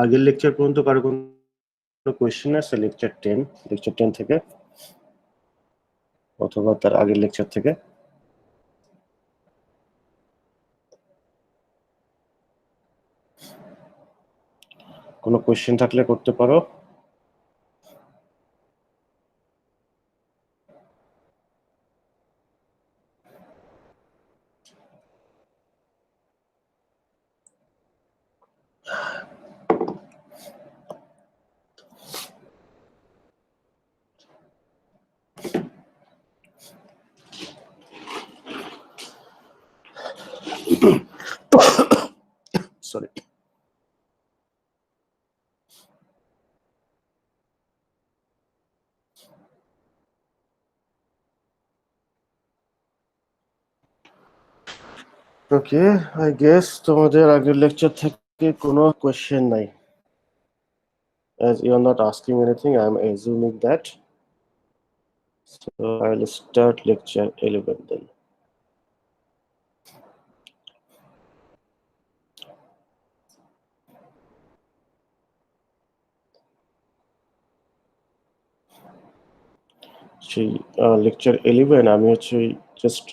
আগের লেকচার পর্যন্ত কারো কোনো কোয়েশ্চেন আছে? লেকচার 10 থেকে অথবা তার আগের লেকচার থেকে? কোনো কোয়েশ্চেন থাকলে করতে পারো। সরি। ওকে, আই গেস তোমাদের আগের লেকচার থেকে কোনো কোয়েশ্চেন নাই। As you are not asking anything, I am assuming that. So I will start lecture 11 then. সেই লেকচার 11 আমি হচ্ছে জাস্ট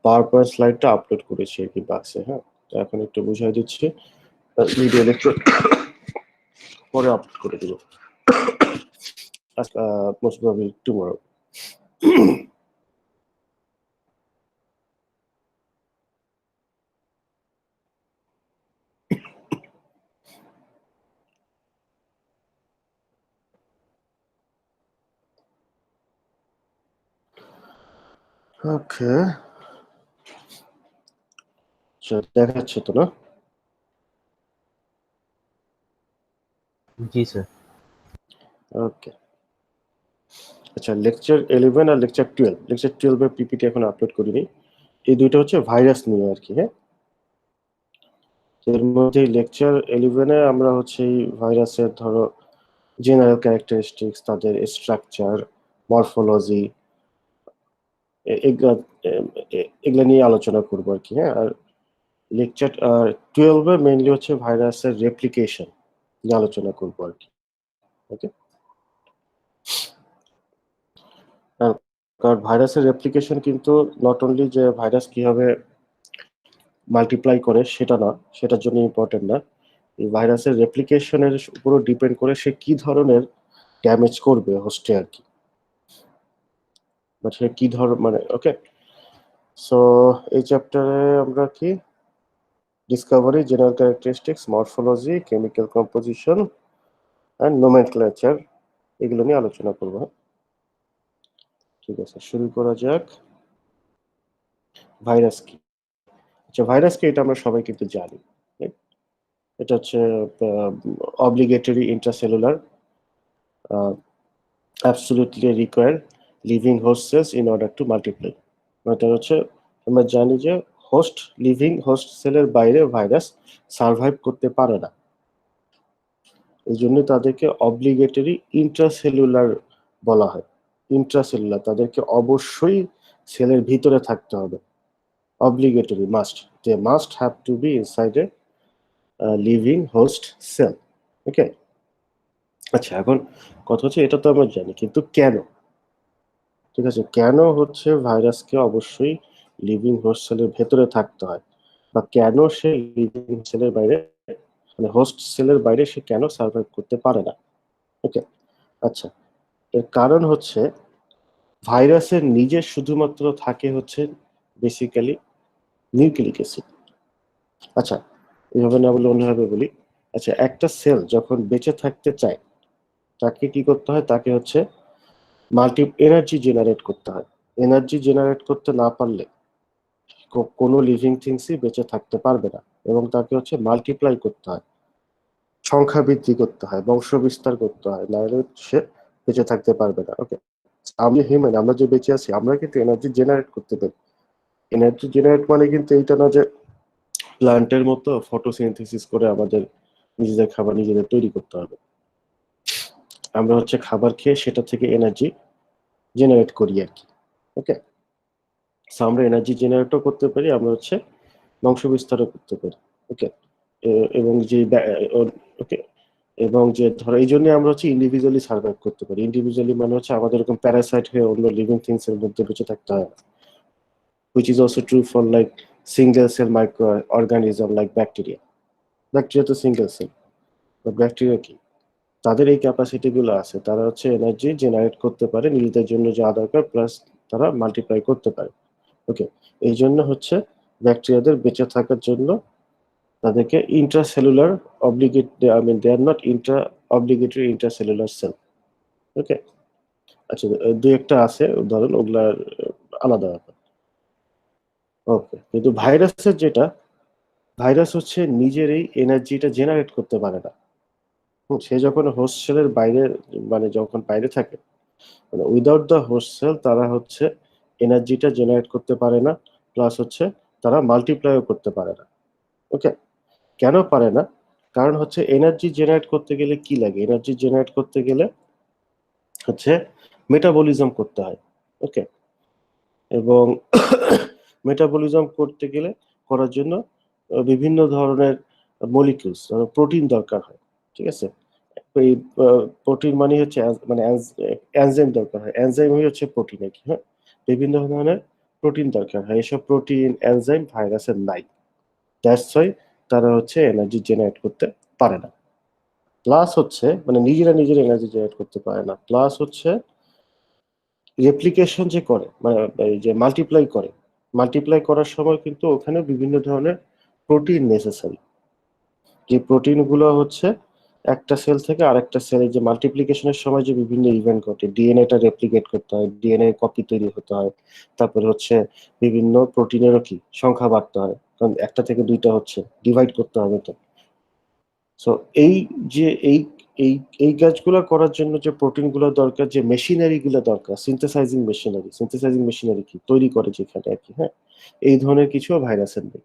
পাওয়ার পয়েন্ট স্লাইডটা আপলোড করেছি আর কি বাক্সে। হ্যাঁ, তো এখন একটু বুঝাই দিচ্ছি। ভিডিও লেকচার পরে আপলোড করে দিব, মোস্ট প্রবাবলি টুমরো। ওকে, দেখা যাচ্ছে তো না? জি স্যার। ওকে, আচ্ছা, লেকচার 11 আর লেকচার 12, লেকচার 12 এর পিপিটি এখন আপলোড করিনি। এই দুইটা হচ্ছে ভাইরাস নিয়ে আর কি। হ্যাঁ, এর মধ্যে লেকচার 11 এ আমরা হচ্ছে এই ভাইরাসের ধরো জেনারেল ক্যারেক্টারিস্টিক্স, তাদের স্ট্রাকচার, মরফোলজি, এগুলা নিয়ে আলোচনা করবো আর কি। হ্যাঁ, আর লেকচার 12 এ মেইনলি হচ্ছে ভাইরাসের রেপ্লিকেশন নিয়ে আলোচনা করবো আর কি। ওকে, কারণ ভাইরাসের রেপ্লিকেশন কিন্তু নট অনলি যে ভাইরাস কিভাবে মাল্টিপ্লাই করে সেটা না, সেটার জন্য ইম্পর্টেন্ট না। এই ভাইরাসের রেপ্লিকেশনের উপরও ডিপেন্ড করে সে কি ধরনের ড্যামেজ করবে হোস্টে আর কি, বা সে কি মানে ওকে। সো এই চ্যাপ্টারে আমরা কি Discovery, general characteristics, morphology, chemical composition and nomenclature এগুলো নিয়ে আলোচনা করবো। ঠিক আছে, শুরু করা যাক। ভাইরাস কি? আচ্ছা, ভাইরাস কি এটা আমরা সবাই কিন্তু জানি। এটা হচ্ছে obligatory intracellular absolutely require living host cells in order to multiply। এটা হচ্ছে আমরা জানি যে হোস্ট, লিভিং হোস্ট সেলের বাইরে ভাইরাস সার্ভাইভ করতে পারে না। এই জন্য তাদেরকে অব্লিগেটরি ইন্ট্রাসেলুলার বলা হয়। ইন্ট্রাসেলুলার, তাদেরকে অবশ্যই সেলের ভিতরে থাকতে হবে। Obligatory, must, they must have to be inside a living host cell. Okay, আচ্ছা, এখন কথা হচ্ছে এটা তো আমরা জানি, কিন্তু কেন? ঠিক আছে, কেন হচ্ছে ভাইরাসকে অবশ্যই লিভিং হোস্ট সেলের ভেতরে থাকতে হয়, বা কেন সে লিভিং সেলের বাইরে, মানে হোস্ট সেলের বাইরে সে কেন সার্ভাইভ করতে পারে না? ওকে, আচ্ছা, এর কারণ হচ্ছে ভাইরাসের নিজের শুধুমাত্র থাকে হচ্ছে বেসিক্যালি নিউক্লিক অ্যাসিড। আচ্ছা, এইভাবে না বলে অন্যভাবে বলি। আচ্ছা, একটা সেল যখন বেঁচে থাকতে চায় তাকে কি করতে হয়? তাকে হচ্ছে এনার্জি জেনারেট করতে হয়। এনার্জি জেনারেট করতে না পারলে কোনো লিভিং থিংসই বেঁচে থাকতে পারবে না, এবং তাকে হচ্ছে মাল্টিপ্লাই করতে হয়, সংখ্যা বৃদ্ধি করতে হয়, বংশ বিস্তার করতে হয়, নাহলে সে বেঁচে থাকতে পারবে না। ওকে, আমি হিউম্যান, আমরা যে বেঁচে আছি আমরা কিন্তু এনার্জি জেনারেট করতে পারি। এনার্জি জেনারেট মানে কিন্তু এইটা না যে প্ল্যান্টের মতো ফটোসিনথেসিস করে আমাদের নিজেদের খাবার নিজেদের তৈরি করতে হবে। আমরা হচ্ছে খাবার খেয়ে সেটা থেকে এনার্জি জেনারেট করি আর কি। ওকে, আমরা এনার্জি জেনারেটও করতে পারি, আমরা হচ্ছে বংশ বিস্তারও করতে পারি। ওকে, এবং যে ওকে, এবং যে ধরো এই জন্য আমরা হচ্ছে ইন্ডিভিজুয়ালি সার্ভাইভ করতে পারি। ইন্ডিভিজুয়ালি মানে হচ্ছে আমাদের এরকম প্যারাসাইট হয়ে অন্য লিভিং থিংস এর মধ্যে বেঁচে থাকতে হয়, which is also true for like single cell microorganism like bacteria. Bacteria তো সিঙ্গেল সেল, ব্যাকটেরিয়া কি, তাদের এই ক্যাপাসিটি গুলো আছে, তারা হচ্ছে এনার্জি জেনারেট করতে পারে নিজেদের জন্য যা দরকার, প্লাস তারা মাল্টিপ্লাই করতে পারে। ওকে, এই জন্য হচ্ছে ব্যাকটেরিয়াদের বেঁচে থাকার জন্য তাদেরকে intracellular obligate, I mean they are not intra obligatory intracellular cell. Okay, আচ্ছা দু একটা আছে উদাহরণ, ওগুলার আলাদা ব্যাপার। ওকে, কিন্তু ভাইরাসের যেটা, ভাইরাস হচ্ছে নিজের এই এনার্জিটা জেনারেট করতে পারে না। সে যখন হোস্ট সেলের বাইরে, মানে যখন বাইরে থাকে, মানে উইদাউট দ্য হোস্ট সেল তারা হচ্ছে এনার্জিটা জেনারেট করতে পারে না, প্লাস হচ্ছে তারা মাল্টিপ্লাইও করতে পারে না। ওকে, কেন পারে না? কারণ হচ্ছে এনার্জি জেনারেট করতে গেলে কি লাগে, এনার্জি জেনারেট করতে গেলে হচ্ছে মেটাবলিজম করতে হয়। ওকে, এবং মেটাবলিজম করতে গেলে, করার জন্য বিভিন্ন ধরনের মলিকিউলস, প্রোটিন দরকার হয়। ঠিক আছে, এই প্রোটিন মানে হচ্ছে মানে এনজাইম দরকার হয়, এনজাইমই হচ্ছে প্রোটিন আর কি। হ্যাঁ, বিভিন্ন ধরনের প্রোটিন দরকার হয়, এসব প্রোটিন এনজাইম ভাইরাসের নাই। দ্যাটস ওয়াই তারা হচ্ছে এনার্জি জেনারেট করতে পারে না। প্লাস হচ্ছে মানে নিজেরা নিজের এনার্জি জেনারেট করতে পারে না, প্লাস হচ্ছে রেপ্লিকেশন যে করে, মানে এই যে মাল্টিপ্লাই করে, মাল্টিপ্লাই করার সময় কিন্তু ওখানে বিভিন্ন ধরনের প্রোটিন নেসেসারি। যে প্রোটিন গুলো হচ্ছে একটা সেল থেকে আরেকটা সেলে যে মাল্টিপ্লিকেশনের সময় যে বিভিন্ন ইভেন্ট ঘটে, ডিএনএটা রেপ্লিকেট করতে হয়, ডিএনএ কপি তৈরি হতে হয়, তারপরে হচ্ছে বিভিন্ন প্রোটিনেরও কি সংখ্যা বাড়তে হয়, কারণ একটা থেকে দুইটা হচ্ছে ডিভাইড করতে হবে। তো সো এই যে এই এই কাজগুলো করার জন্য যে প্রোটিন গুলো দরকার, যে মেশিনারি গুলো দরকার, সিনথেসাইজিং মেশিনারি কি তৈরি করে যেখানে আর কি, হ্যাঁ, এই ধরনের কিছু ভাইরাসের নেই।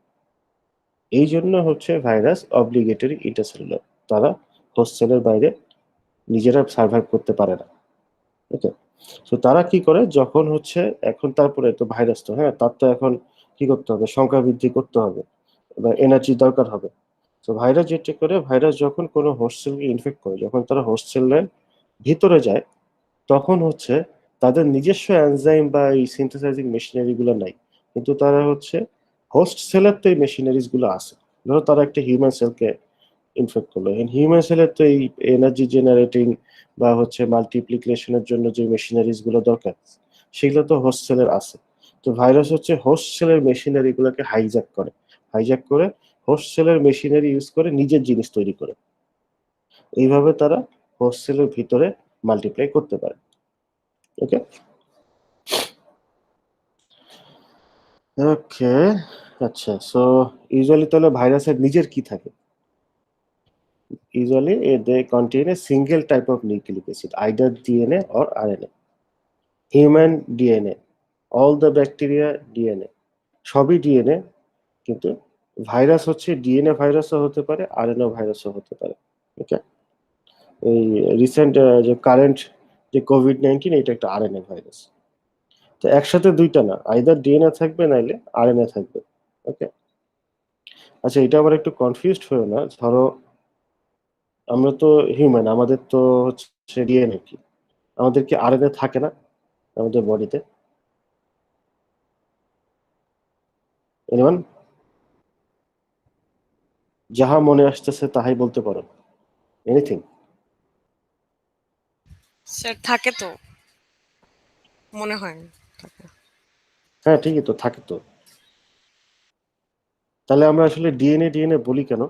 এই জন্য হচ্ছে ভাইরাস অব্লিগেটরি ইন্টারসেলুলার, তারা হোস্ট সেলের বাইরে নিজেরা সার্ভাইভ করতে পারে না। ওকে, তো তারা কি করে, যখন হচ্ছে এখন তারপরে তো ভাইরাস তো, হ্যাঁ, তার তো এখন কি করতে হবে, সংখ্যা বৃদ্ধি করতে হবে, এবার এনার্জি দরকার হবে। তো ভাইরাস যেটা করে, ভাইরাস যখন কোনো হোস্ট সেলকে ইনফেক্ট করে, যখন তারা হোস্ট সেলের ভিতরে যায়, তখন হচ্ছে তাদের নিজস্ব এনজাইম বা এই সিনথেসাইজিং মেশিনারি গুলো নাই, কিন্তু তারা হচ্ছে হোস্ট সেলের তো এই মেশিনারিজ গুলো আছে। ধরো তারা একটা হিউম্যান সেলকে ইনফেক্ট করলো, হিউম্যান সেলের তো এই এনার্জি জেনারেটিং বা হচ্ছে মাল্টিপ্লিকেশনের জন্য যে মেশিনারিজ গুলো দরকার, সেগুলো তো হোস্ট সেলের আছে। তো ভাইরাস হচ্ছে হোস্ট সেলের মেশিনারি গুলোকে হাইজ্যাক করে, হাইজ্যাক করে হোস্ট সেলের মেশিনারি ইউজ করে নিজের জিনিস তৈরি করে, এইভাবে তারা হোস্ট সেলের ভিতরে মাল্টিপ্লাই করতে পারে। ওকে, ওকে, আচ্ছা, সো ইউজুয়ালি তাহলে ভাইরাসের নিজের কি থাকে? Usually, they contain a single type of nucleic acid, either DNA or RNA. Human DNA, all the bacteria DNA, সবই ডিএনএ, কিন্তু ভাইরাস হচ্ছে ডিএনএ ভাইরাসও হতে পারে, আরএনএ ভাইরাসও হতে পারে। ওকে, এই রিসেন্ট যে কারেন্ট যে কোভিড-19, এটা একটা আরএনএ ভাইরাস। তো একসাথে দুইটা না, আইদার ডিএনএ থাকবে নাইলে আরএনএ থাকবে। ওকে, আচ্ছা এটা আবার একটু কনফিউজড হয়েও না, ধরো আমরা তো হিউম্যান, আমাদের তো হচ্ছে ডিএনএ কি, আমাদের কি আরএনএ থাকে না আমাদের বডিতে? এনিওয়ান, যাহা মনে আসতেছে তাহাই বলতে পারো, এনিথিং। স্যার থাকে তো, মনে হয় থাকে। হ্যাঁ ঠিকই তো, থাকে তো। তাহলে আমরা আসলে ডিএনএ ডিএনএ বলি কেন?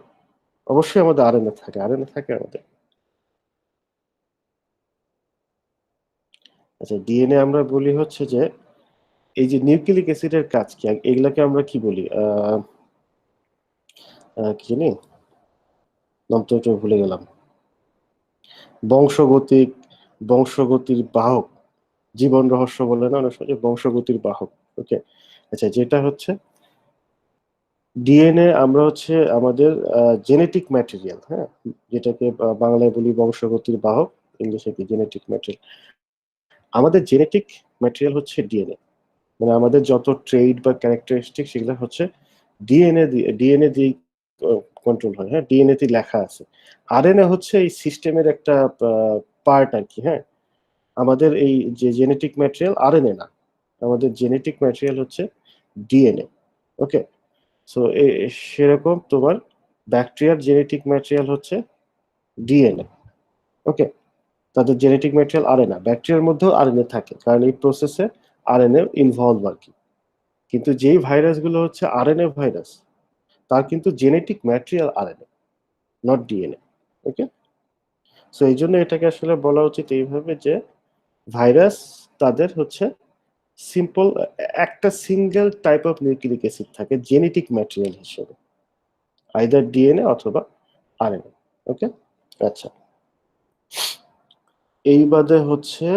অবশ্যই আমাদের আরএনএ থাকে, আরএনএ থাকে আমাদের। আচ্ছা, ডিএনএ আমরা বলি হচ্ছে যে এই যে নিউক্লিক অ্যাসিডের কাজ কি, এগুলাকে আমরা কি বলি, কি জানি, নাম তো একটু ভুলে গেলাম। বংশগতিক, বংশগতির বাহক, জীবন রহস্য বলে না অনেক সময়, যে বংশগতির বাহক। ওকে, আচ্ছা যেটা হচ্ছে ডিএনএ, আমরা হচ্ছে আমাদের জেনেটিক ম্যাটেরিয়াল, হ্যাঁ, যেটাকে বাংলায় বলি বংশগতির বাহক, ইংলিশে কি জেনেটিক ম্যাটেরিয়াল। আমাদের জেনেটিক ম্যাটেরিয়াল হচ্ছে ডিএনএ, মানে আমাদের যত ট্রেড বা ক্যারেক্টারিস্টিক সেগুলো হচ্ছে ডিএনএ দিয়ে কন্ট্রোল হয়, হ্যাঁ, ডিএনএ তে লেখা আছে। আরএনএ হচ্ছে এই সিস্টেমের একটা পার্ট আর কি, হ্যাঁ। আমাদের এই যে জেনেটিক ম্যাটেরিয়াল আরএনএ না, আমাদের জেনেটিক ম্যাটেরিয়াল হচ্ছে ডিএনএ। ওকে, সো সেরকম তোমার ব্যাকটেরিয়ার জেনেটিক ম্যাটেরিয়াল হচ্ছে ডিএনএ। ওকে, তাদের জেনেটিক ম্যাটেরিয়াল আরএনএ, ব্যাকটেরিয়ার মধ্যেও আরএনএ থাকে, কারণ এই প্রসেসে আরএনএ ইনভলভ আর কি। কিন্তু যেই ভাইরাসগুলো হচ্ছে আরএনএ ভাইরাস, তার কিন্তু genetic material RNA, not DNA. Okay, so এই জন্য এটাকে আসলে বলা উচিত এইভাবে যে ভাইরাস তাদের হচ্ছে সিম্পল একটা single type of nucleic acid থাকে জেনেটিক ম্যাটেরিয়াল হিসেবে, আইদার ডিএনএ অথবা আরএনএ। ওকে, আচ্ছা, এই বাদে হচ্ছে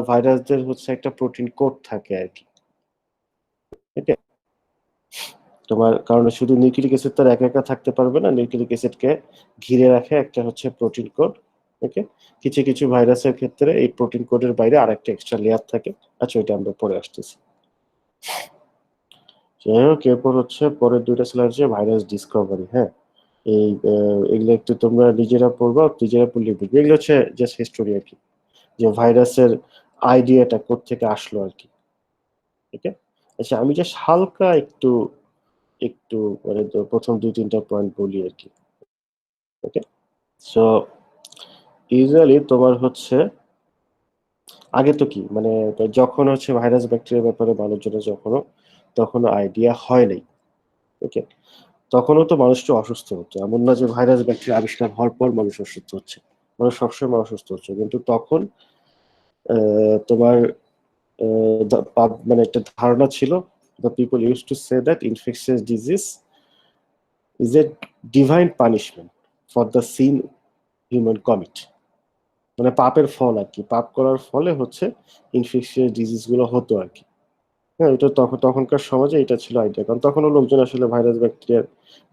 ভাইরাসদের হচ্ছে একটা প্রোটিন কোড থাকে আর কি। ওকে, তোমার কারণ শুধু নিউক্লিক অ্যাসিড তার একা একা থাকতে পারবে না, নিউক্লিক অ্যাসিডকে ঘিরে রাখে একটা হচ্ছে প্রোটিন কোড। ওকে, কিছু কিছু ভাইরাসের ক্ষেত্রে এই প্রোটিন কোডের বাইরে আরেকটা এক্সট্রা লেয়ার থাকে। আচ্ছা, ওইটা আমরা পরে আসতেছি। যাই হোক, এরপর হচ্ছে পরের দুইটা স্লাইড যে ভাইরাস ডিসকভারি। হ্যাঁ, এই এগুলো একটু তোমরা নিজেরা পড়বা, নিজেরা পড়লে বুঝবে। এগুলো হচ্ছে জাস্ট হিস্টোরি আর কি, যে ভাইরাসের আইডিয়াটা কোত্থেকে আসলো আর কি। ওকে, আচ্ছা, আমি জাস্ট হালকা একটু একটু মানে প্রথম দুই তিনটা পয়েন্ট বলি আর কি। ওকে, সো ইউজুয়ালি তোমার হচ্ছে আগে তো কি মানে যখন হচ্ছে ভাইরাস ব্যাকটেরিয়ার ব্যাপারে মানুষজনের তখনও আইডিয়া হয় নাই। ওকে, তখনও তো মানুষটা অসুস্থ হতো, এমন না যে ভাইরাস ব্যাকটেরিয়া আবিষ্কার হওয়ার পর মানুষ অসুস্থ হচ্ছে, মানুষ সবসময় অসুস্থ হচ্ছে। কিন্তু তখন তোমার মানে একটা ধারণা ছিল, the people used to say that infectious disease is a divine punishment for the sin human commit, মানে পাপের ফল আর কি, পাপ করার ফলে হচ্ছে ইনফেকশিয়াস ডিজিজ গুলো হতো আর কি। হ্যাঁ, এটা তখনকার সমাজে এটা ছিল আইডিয়া, কারণ তখনও লোকজন আসলে ভাইরাস ব্যাকটেরিয়ার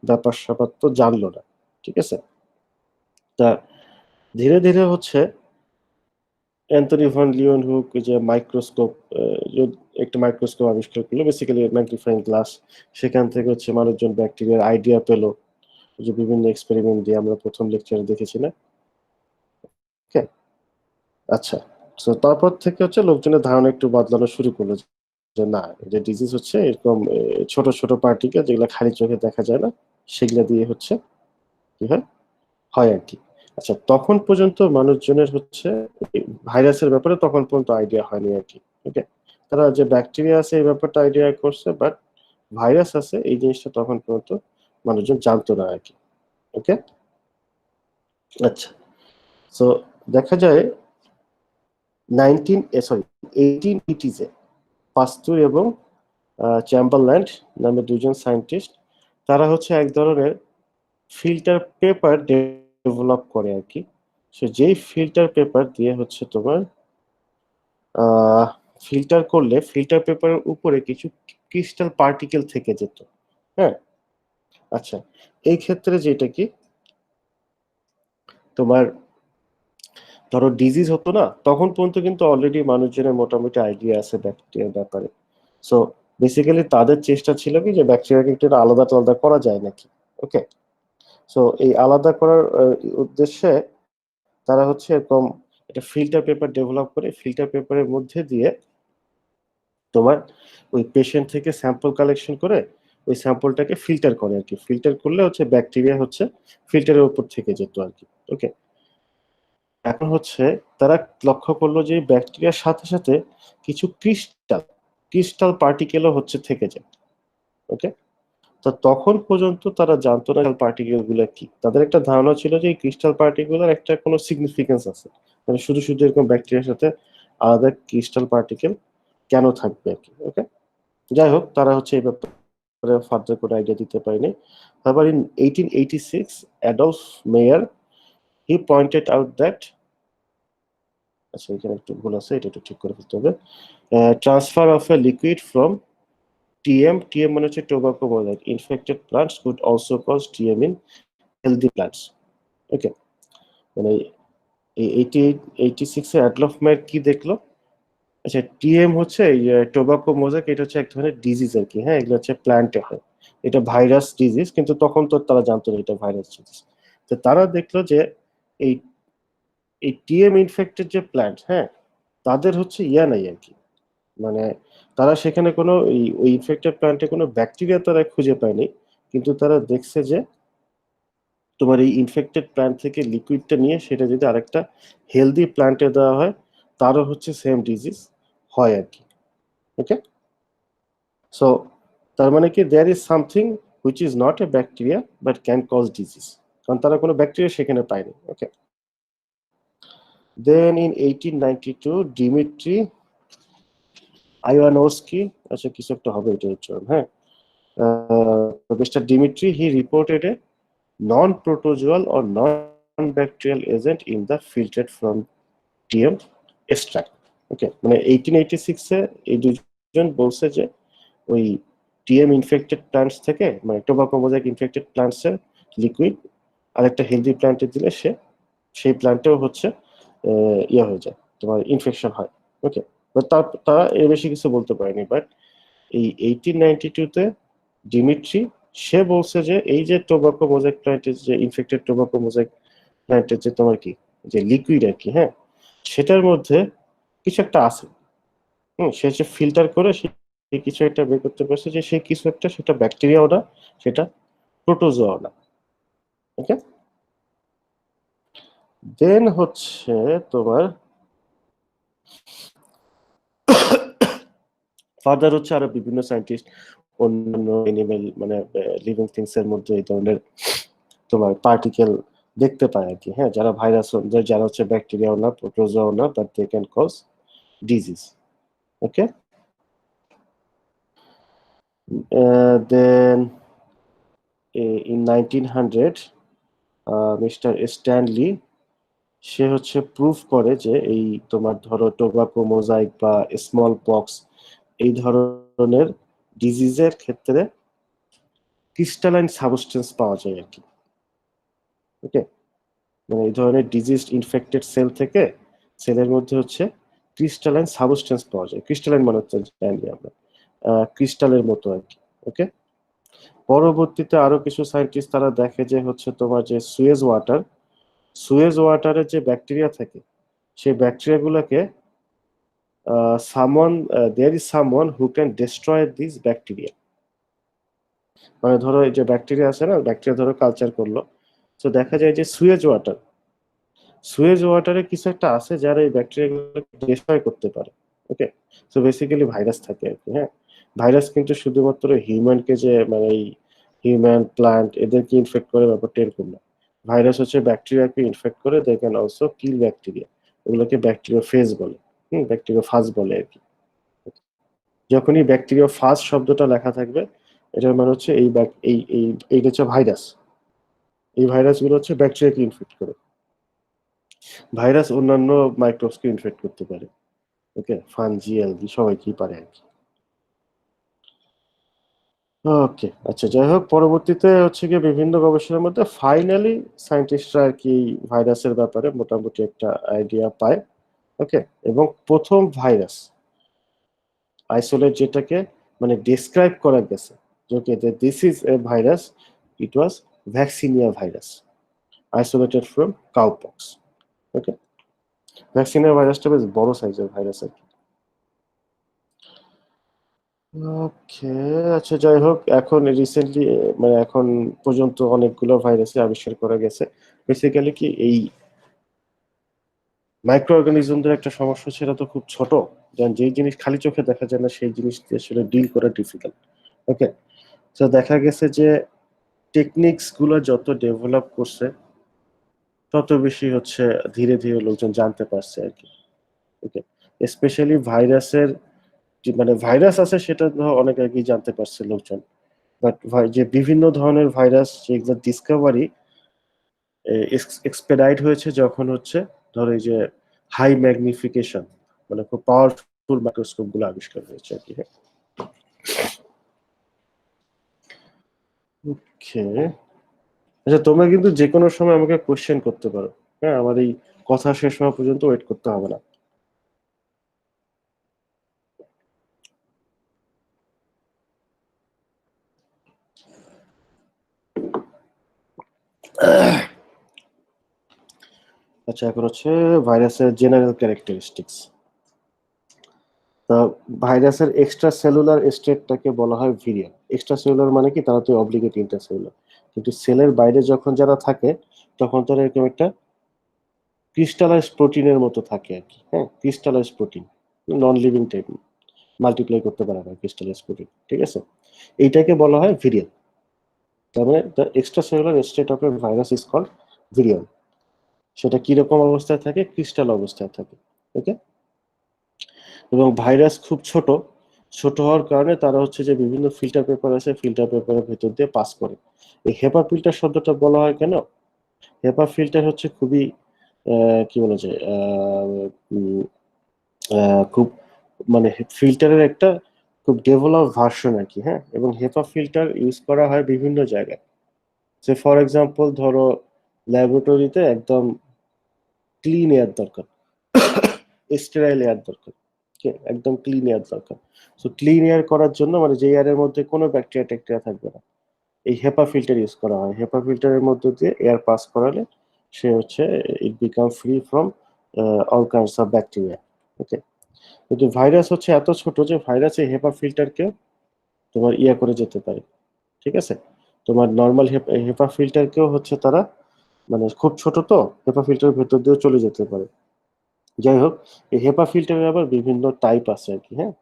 ব্যাপার স্যাপার তো জানলো না। ঠিক আছে, তা ধীরে ধীরে হচ্ছে অ্যান্থনি ভন লিওন হুক যে মাইক্রোস্কোপ, একটা মাইক্রোস্কোপ আবিষ্কার করলো, বেসিক্যালি ম্যাগনিফাইং গ্লাস। সেখান থেকে হচ্ছে মানুষজন ব্যাকটেরিয়ার আইডিয়া পেলো, যে বিভিন্ন এক্সপেরিমেন্ট দিয়ে আমরা প্রথম লেকচারে দেখেছি না। ওকে, আচ্ছা, তো তারপর থেকে হচ্ছে লোকজনের ধারণা একটু বদলানো শুরু করলো, যে না, যে ডিজিজ হচ্ছে এরকম ছোট ছোট পার্টিকেল যেগুলো খালি চোখে দেখা যায় না, সেগুলা দিয়ে হচ্ছে কি হয় হয় আর কি। আচ্ছা, তখন পর্যন্ত মানুষজনের হচ্ছে ভাইরাসের ব্যাপারে তখন পর্যন্ত আইডিয়া হয়নি আর কি। ওকে, তারা যে ব্যাকটেরিয়া আছে এই ব্যাপারটা আইডিয়া করছে, বাট ভাইরাস আছে এই জিনিসটা তখন পর্যন্ত মানুষজন জানতো না আর কি। ওকে, আচ্ছা, সো দেখা যায় 1880s-এ পাস্তুর এবং চ্যাম্বারল্যান্ড নামে দুজন সায়েন্টিস্ট, তারা হচ্ছে এক ধরনের ফিল্টার পেপার ডেভেলপ করে আর কি। সো যেই ফিল্টার পেপার দিয়ে হচ্ছে তোমার ফিল্টার করলে ফিল্টার পেপারের উপরে কিছু ক্রিস্টাল পার্টিকেল থেকে যেত। হ্যাঁ, আচ্ছা, এই ক্ষেত্রে যেটা কি তোমার ধরো ডিজিজ হতো না, তখন পর্যন্ত কিন্তু অলরেডি মানুষজনের মোটামুটি আইডিয়া আছে ব্যাকটেরিয়ার ব্যাপারে। সো বেসিক্যালি তাদের চেষ্টা ছিল কি যে ব্যাকটেরিয়াকে একটু আলাদা টালাদা করা যায় নাকি। ওকে, সো এই আলাদা করার উদ্দেশ্যে তারা হচ্ছে এরকম একটা ফিল্টার পেপার ডেভেলপ করে, ফিল্টার পেপারের মধ্যে দিয়ে তোমার ওই পেশেন্ট থেকে স্যাম্পল কালেকশন করে ওই স্যাম্পলটাকে ফিল্টার করে আর কি। ফিল্টার করলে হচ্ছে ব্যাকটেরিয়া হচ্ছে ফিল্টারের উপর থেকে যেত আর কি। ওকে, এখন হচ্ছে তারা লক্ষ্য করলো যে ব্যাকটেরিয়ার সাথে সাথে কিছু ক্রিস্টাল পার্টিকেলও হচ্ছে থেকে যায়। ওকে, তো তখন পর্যন্ত তারা জানতো না পার্টিকেল গুলো কি। তাদের একটা ধারণা ছিল যে এই ক্রিস্টাল পার্টিকেলের একটা কোনো সিগনিফিকেন্স আছে, মানে শুধু শুধু এরকম ব্যাকটেরিয়ার সাথে আলাদা ক্রিস্টাল পার্টিকেল কেন থাকবে আর কি। ওকে, যাই হোক, তারা হচ্ছে এই ব্যাপারে ফার্দার করে আইডিয়া দিতে পারেনি। আবার in 1886 Adolf Mayer he pointed out that, আচ্ছা এখানে একটু ভুল আছে, এটা একটু ঠিক করে ফেলতে হবে। Transfer of a liquid from TM মানে হচ্ছে tobacco mosaic infected plants could also cause TM in healthy plants. Okay, মানে এই 1886 এ অ্যাডলফ মেয়ার কি দেখলো, আচ্ছা টিএম হচ্ছে এই টোবাকো মোজাইক, এটা হচ্ছে এক ধরনের ডিজিজ আর কি। হ্যাঁ, এগুলো হচ্ছে প্ল্যান্টে হয়। এটা ভাইরাস ডিজিজ, কিন্তু তখন তো তারা জানতো না এটা ভাইরাস ডিজিজ। তো তারা দেখলো যে এই এই টিএম ইনফেক্টেড যে প্ল্যান্ট, হ্যাঁ, তাদের হচ্ছে ইয়া নাই আর কি, মানে তারা সেখানে কোনো ওই ইনফেক্টেড প্ল্যান্টে কোনো ব্যাকটেরিয়া তারা খুঁজে পায়নি, কিন্তু তারা দেখছে যে তোমার এই ইনফেক্টেড প্ল্যান্ট থেকে লিকুইডটা নিয়ে সেটা যদি আরেকটা হেলদি প্ল্যান্টে দেওয়া হয়, তারও হচ্ছে সেম ডিজিজ হয় আর কি। ওকে, সো তার মানে কি there is something which is not a bacteria but can cause disease, কারণ তারা কোনো ব্যাকটেরিয়া সেখানে পায়নি। ওকে, দেন ইন 1892 ডিমিট্রি আইওয়ানোস্কি, আচ্ছা কিছু একটা হবে এটা উচ্চারণ, হ্যাঁ, mister Dmitry he reported A non-protozoal or non-bacterial agent in the filtered from TM extract. ওকে, মানে 1886 এ এই দুজন বলছে যে ওই টিএম ইনফেক্টেড প্ল্যান্টস থেকে, মানে টোবাকো মোজাইক ইনফেক্টেড প্ল্যান্টস এর লিকুইড আরেকটা হেলদি প্ল্যান্টে দিলে সেই প্ল্যান্টেও হচ্ছে ইয়ে হয়ে যায়, তোমার ইনফেকশন হয়। ওকে, বাট তারা এর বেশি কিছু বলতে পারেনি। বাট এই 1892 তে ডিমিট্রি সে বলছে যে এই যে টোবাকো মোজাইক প্ল্যান্টের যে ইনফেক্টেড টোবাকো মোজাইক প্ল্যান্টের যে তোমার কি যে লিকুইড আর কি, হ্যাঁ, সেটার মধ্যে কিছু একটা আছে। সে যে ফিল্টার করে সে কিছু একটা বের করতে পারছে, যে সে কিছু একটা, সেটা ব্যাকটেরিয়াও না, সেটা প্রোটোজোয়াও না। ওকে, দেন হচ্ছে তোমার ফার্দার হচ্ছে আরো বিভিন্ন সায়েন্টিস্ট অন্যান্য এনিমেল মানে লিভিং থিংস এর মধ্যে এই ধরনের তোমার পার্টিকেল দেখতে পায় আর কি, হ্যাঁ, যারা ভাইরাস, যারা হচ্ছে ব্যাকটেরিয়াও না প্রোটোজোয়াও না, but they can cause disease. Okay, then in 1900 mister Stanley সে হচ্ছে প্রুফ করে যে এই তোমার ধরো টোবাকো মোজাইক বা স্মল পক্স এই ধরনের ডিজিজের ক্ষেত্রে ক্রিস্টালাইন সাবস্টেন্স পাওয়া যায় আর কি। ওকে, মানে এই ধরনের ডিজিজ ইনফেক্টেড সেল থেকে সেলের মধ্যে হচ্ছে ক্রিস্টালাইন সাবস্টেন্স পাওয়া যায়। ক্রিস্টালাইন মানে হচ্ছে জানি আমরা ক্রিস্টালের মতো আর কি। ওকে, পরবর্তীতে আরো কিছু সায়েন্টিস্ট তারা দেখে যে হচ্ছে তোমার যে সুয়েজ ওয়াটারের যে ব্যাকটেরিয়া থাকে, সেই ব্যাকটেরিয়া গুলোকে there is someone who can destroy this bacteria. মানে ধরো এই যে ব্যাকটেরিয়া আছে না, ব্যাকটেরিয়া ধরো কালচার করলো, তো দেখা যায় যে সুয়েজ ওয়াটারে কিছু একটা আছে যারা এই ব্যাকটেরিয়াগুলোকে ডিস্ট্রয় করতে পারে। ওকে, সো বেসিক্যালি ভাইরাস থাকে আর কি, হ্যাঁ, ভাইরাস কিন্তু শুধুমাত্র হিউম্যানকে যে মানে এই হিউম্যান প্লান্ট এদেরকে ইনফেক্ট করে ব্যাপারটা এরকম না। ভাইরাস হচ্ছে ব্যাকটেরিয়াকে ইনফেক্ট করে, they can also kill bacteria, ওগুলোকে ব্যাকটেরিওফেজ বলে, ব্যাকটেরিওফাজ বলে আর কি। যখনই ব্যাকটেরিওফাজ শব্দটা লেখা থাকবে, এটার মানে হচ্ছে এইটা হচ্ছে ভাইরাস। এই ভাইরাসগুলো হচ্ছে ব্যাকটেরিয়াকে ইনফেক্ট করে। ভাইরাস অন্যান্য মাইক্রোবসকে ইনফেক্ট করতে পারে। ওকে, ফানজি অ্যালগি সবাইকেই পারে আর কি। ওকে, আচ্ছা, যাই হোক, পরবর্তীতে হচ্ছে গিয়ে বিভিন্ন গবেষণার মধ্যে ফাইনালি সায়েন্টিস্টরা আর কি ভাইরাসের ব্যাপারে মোটামুটি একটা আইডিয়া পায়। ওকে, এবং প্রথম ভাইরাস আইসোলেট যেটাকে মানে ডিসক্রাইব করা গেছে যে okay this is a virus, it was vaccinia virus isolated from cowpox. Okay, vaccinia ভাইরাসটা বেশ বড় সাইজের ভাইরাস আর কি। ওকে, আচ্ছা, যাই হোক, এখন রিসেন্টলি মানে এখন পর্যন্ত অনেকগুলো ভাইরাসই আবিষ্কার করা গেছে। বেসিক্যালি কি এই মাইক্রো অর্গানিজমদের একটা সমস্যা, সেটা তো খুব ছোট, যেন যেই জিনিস খালি চোখে দেখা যায় না সেই জিনিস দিয়ে আসলে ডিল করা ডিফিকাল্ট। ওকে, তো দেখা গেছে যে টেকনিক্স গুলো যত ডেভেলপ করছে তত বেশি হচ্ছে ধীরে ধীরে লোকজন জানতে পারছে আর কি। ওকে, স্পেশালি ভাইরাসের মানে ভাইরাস আছে সেটা তো অনেক আগেই জানতে পারছে লোকজন, বাট যে বিভিন্ন ধরনের ভাইরাস যেগুলো ডিসকভারি এক্সপেডাইট হয়েছে যখন হচ্ছে ধরো এই যে হাই ম্যাগনিফিকেশন মানে খুব পাওয়ারফুল মাইক্রোস্কোপ গুলো আবিষ্কার হয়েছে আর কি। ওকে, আচ্ছা, তোমরা কিন্তু যে কোনো সময় আমাকে কোশ্চেন করতে পারো, হ্যাঁ, আমার এই কথা শেষ হওয়া পর্যন্ত ওয়েট করতে হবে না। আচ্ছা, এখন হচ্ছে ভাইরাসের জেনারেল ক্যারেক্টারিস্টিক্স। তো ভাইরাসের এক্সট্রা সেলুলার স্টেটটাকে বলা হয় ভিরিয়ান। এক্সট্রা সেলুলার মানে কি, তারা তো অব্লিগেট ইন্টারসেলুলার, কিন্তু সেলের বাইরে যখন যারা থাকে তখন তারা এরকম একটা ক্রিস্টালাইজ প্রোটিনের মতো থাকে আর কি। হ্যাঁ, crystallise protein, non living type, multiply করতে পারে না ক্রিস্টালাইজ প্রোটিন, ঠিক আছে? এইটাকে বলা হয় ভিরিয়ান। তার মানে the extra cellular state of a virus is called virion. সেটা কিরকম অবস্থায় থাকে? ক্রিস্টাল অবস্থায় থাকে। ওকে। এবং ভাইরাস খুব ছোট, ছোট হওয়ার কারণে তারা হচ্ছে যে বিভিন্ন ফিল্টার পেপার আছে, ফিল্টার পেপারের ভেতর দিয়ে পাস করে। এই হেপা ফিল্টার শব্দটা বলা হয় কেন? হেপা ফিল্টার হচ্ছে খুবই কি বলা যায়, খুব মানে ফিল্টারের একটা খুব ডেভেলপ ভার্সন আর কি। হ্যাঁ, এবং হেপা ফিল্টার ইউজ করা হয় বিভিন্ন জায়গায়। সে ফর এক্সাম্পল ধরো, ল্যাবরেটরিতে একদম ক্লিন এয়ার দরকার, স্টেরাইল এয়ার দরকার, একদম ক্লিন এয়ার দরকার। সো ক্লিন এয়ার করার জন্য, মানে যে এয়ারের মধ্যে কোনো ব্যাকটেরিয়া ট্যাকটেরিয়া থাকবে না, এই হেপা ফিল্টার ইউজ করা হয়। হেপা ফিল্টারের মধ্যে দিয়ে এয়ার পাস করালে সে হচ্ছে it become free from all kinds of bacteria. Okay. কিন্তু ভাইরাস হচ্ছে এত ছোট যে ভাইরাস এই হেপা ফিল্টারকে তোমার ইয়া করে যেতে পারে, ঠিক আছে? তোমার নর্মাল হেপা ফিল্টারকেও হচ্ছে তারা, মানে খুব ছোট তো, হেপা ফিল্টারের ভেতর দিয়েও চলে যেতে পারে। যাই হোক, এই হেপা ফিল্টারের আবার বিভিন্ন টাইপ আছে আর কি। হ্যাঁ,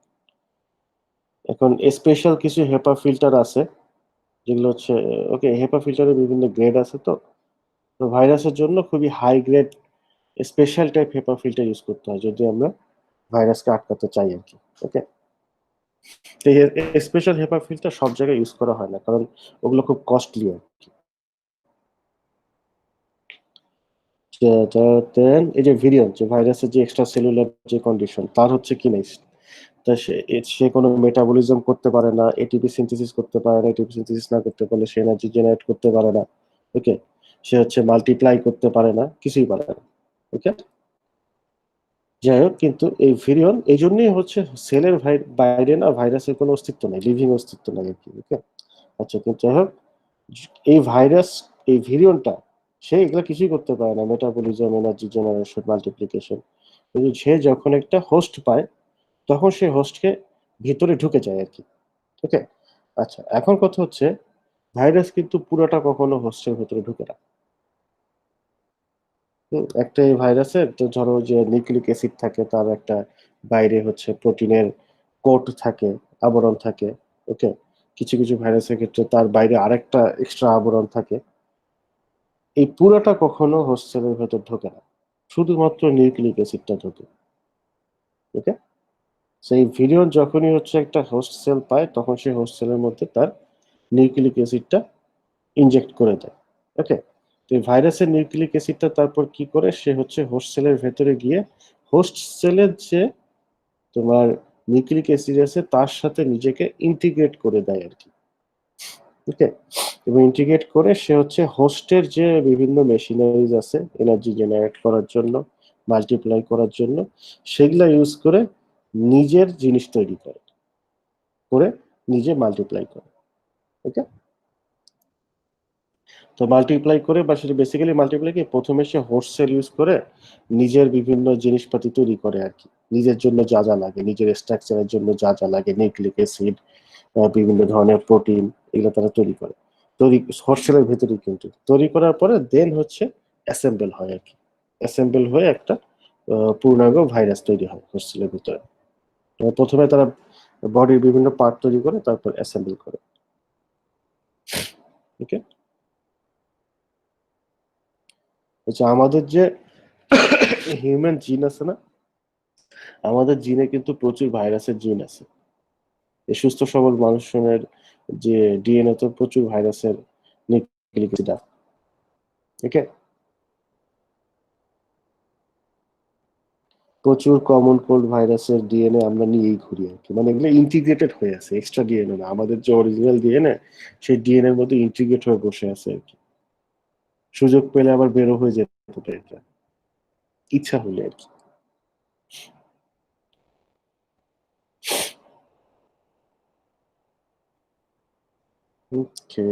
এখন স্পেশাল কিছু হেপা ফিল্টার আছে যেগুলো হচ্ছে, ওকে, হেপা ফিল্টারের বিভিন্ন গ্রেড আছে। তো তো ভাইরাসের জন্য খুবই high grade special type HEPA filter use করতে হয় যদি আমরা ভাইরাসকে আটকাতে চাই আর কি। ওকে। তো স্পেশাল হেপা ফিল্টার সব জায়গায় ইউজ করা হয় না, কারণ ওগুলো খুব কস্টলি আর কি। দেন এই যে ভেরিয়েন্ট, যে ভাইরাসের যে এক্সট্রা সেলুলার যে কন্ডিশন, তার হচ্ছে কি নাই, তা সে কোনো মেটাবলিজম করতে পারে না, এটিপি সিনথেসিস করতে পারে না, এটিপি সিনথেসিস না করতে পারলে সে এনার্জি জেনারেট করতে পারে না। ওকে। সে হচ্ছে মাল্টিপ্লাই করতে পারে না, কিছুই পারে না। ওকে। যাই হোক, কিন্তু এই ভিরিয়ন এই জন্যই হচ্ছে সেলের বাইরে না ভাইরাসের কোনো অস্তিত্ব নেই, লিভিং অস্তিত্ব নাই আর কি। ওকে। আচ্ছা, কিন্তু যাই হোক, এই ভাইরাস, এই ভিরিয়নটা, সে এগুলো কিছুই করতে পারে না, মেটাবলিজম, এনার্জি জেনারেশন, মাল্টিপ্লিকেশন। কিন্তু সে যখন একটা হোস্ট পায় তখন সে হোস্টকে ভিতরে ঢুকে যায় আর কি। ওকে। আচ্ছা, এখন কথা হচ্ছে, ভাইরাস কিন্তু পুরোটা কখনো হোস্টের ভেতরে ঢুকে না। একটা এই ভাইরাসের তো ধরো যে নিউক্লিক অ্যাসিড থাকে, তার একটা বাইরে হচ্ছে প্রোটিনের কোট থাকে, আবরণ থাকে। ওকে। কিছু কিছু ভাইরাসের ক্ষেত্রে তার বাইরে আরেকটা এক্সট্রা আবরণ থাকে। এই পুরোটা কখনো হোস্ট সেলের ভেতর ঢোকে না, শুধুমাত্র নিউক্লিক অ্যাসিডটা ঢোকে। ওকে। সেই ভিরিয়ন যখনই হচ্ছে একটা হোস্ট সেল পায় তখন সেই হোস্ট সেলের মধ্যে তার নিউক্লিক অ্যাসিডটা ইনজেক্ট করে দেয়। ওকে। তো এই ভাইরাসের নিউক্লিক অ্যাসিডটা তারপর কি করে, সে হচ্ছে হোস্ট সেলের ভেতরে গিয়ে হোস্ট সেলের যে তোমার নিউক্লিক অ্যাসিড আছে তার সাথে নিজেকে ইন্টিগ্রেট করে দেয় আর কি। ওকে। এবং ইন্টিগ্রেট করে সে হচ্ছে হোস্টের যে বিভিন্ন মেশিনারিজ আছে এনার্জি জেনারেট করার জন্য, মাল্টিপ্লাই করার জন্য, সেগুলা ইউজ করে নিজের জিনিস তৈরি করে, করে নিজে মাল্টিপ্লাই করে। ওকে। তো মাল্টিপ্লাই করে, বা সেটা বেসিক্যালি মাল্টিপ্লাই কি, প্রথমে সে হোস্ট সেল ইউজ করে নিজের বিভিন্ন জিনিসপাতি তৈরি করে আর কি। নিজের জন্য যা যা লাগে, নিজের স্ট্রাকচারের জন্য যা যা লাগে, নিউক্লিক অ্যাসিড, বিভিন্ন ধরনের প্রোটিন, এগুলো তারা তৈরি করে। তৈরি হোস্ট সেলের ভেতরে, কিন্তু তৈরি করার পরে দেন হচ্ছে অ্যাসেম্বল হয় আর কি। অ্যাসেম্বল হয়ে একটা পূর্ণাঙ্গ ভাইরাস তৈরি হয় হোস্ট সেলের ভিতরে। প্রথমে তারা বডির বিভিন্ন পার্ট তৈরি করে, তারপর অ্যাসেম্বল করে। ওকে। আচ্ছা, আমাদের যে হিউম্যান জিন আছে না, আমাদের জিনে কিন্তু প্রচুর ভাইরাসের জিন আছে। এই সুস্থ সবল মানুষজনের যে ডিএনএ তো প্রচুর ভাইরাসের নিউক্লিক অ্যাসিড আছে। ওকে। প্রচুর কমন কোল্ড ভাইরাসের ডিএনএ আমরা নিয়েই ঘুরি আর কি। মানে এগুলো ইন্টিগ্রেটেড হয়ে আছে, এক্সট্রা ডিএনএ না, আমাদের যে অরিজিনাল ডিএনএ সেই ডিএনএ এর মধ্যে ইন্টিগ্রেট হয়ে বসে আছে আর কি। সুযোগ পেলে আবার বেরো হয়ে যেতে পারে এটা, ইচ্ছা হলে আর কি। ওকে।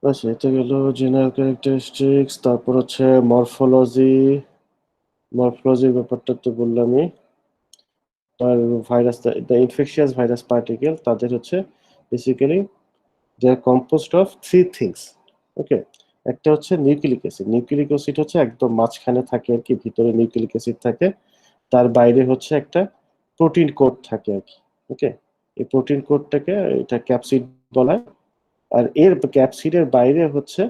আচ্ছা, এটা গেল জেনারেল ক্যারেক্টারিস্টিক্স। তারপর হচ্ছে মরফোলজির ব্যাপারটা তো বললামই। আর virus, the infectious virus particle, তাদের হচ্ছে basically they are composed of three things. Okay, একটা হচ্ছে নিউক্লিক অ্যাসিড। নিউক্লিক অ্যাসিড হচ্ছে একদম মাঝখানে থাকে আর কি, ভিতরে নিউক্লিক অ্যাসিড থাকে, তার বাইরে হচ্ছে একটা প্রোটিন কোড থাকে আর কি। ওকে, এই প্রোটিন কোডটাকে এটা ক্যাপসিড বলা হয়। আর এর ক্যাপসিডের বাইরে হচ্ছে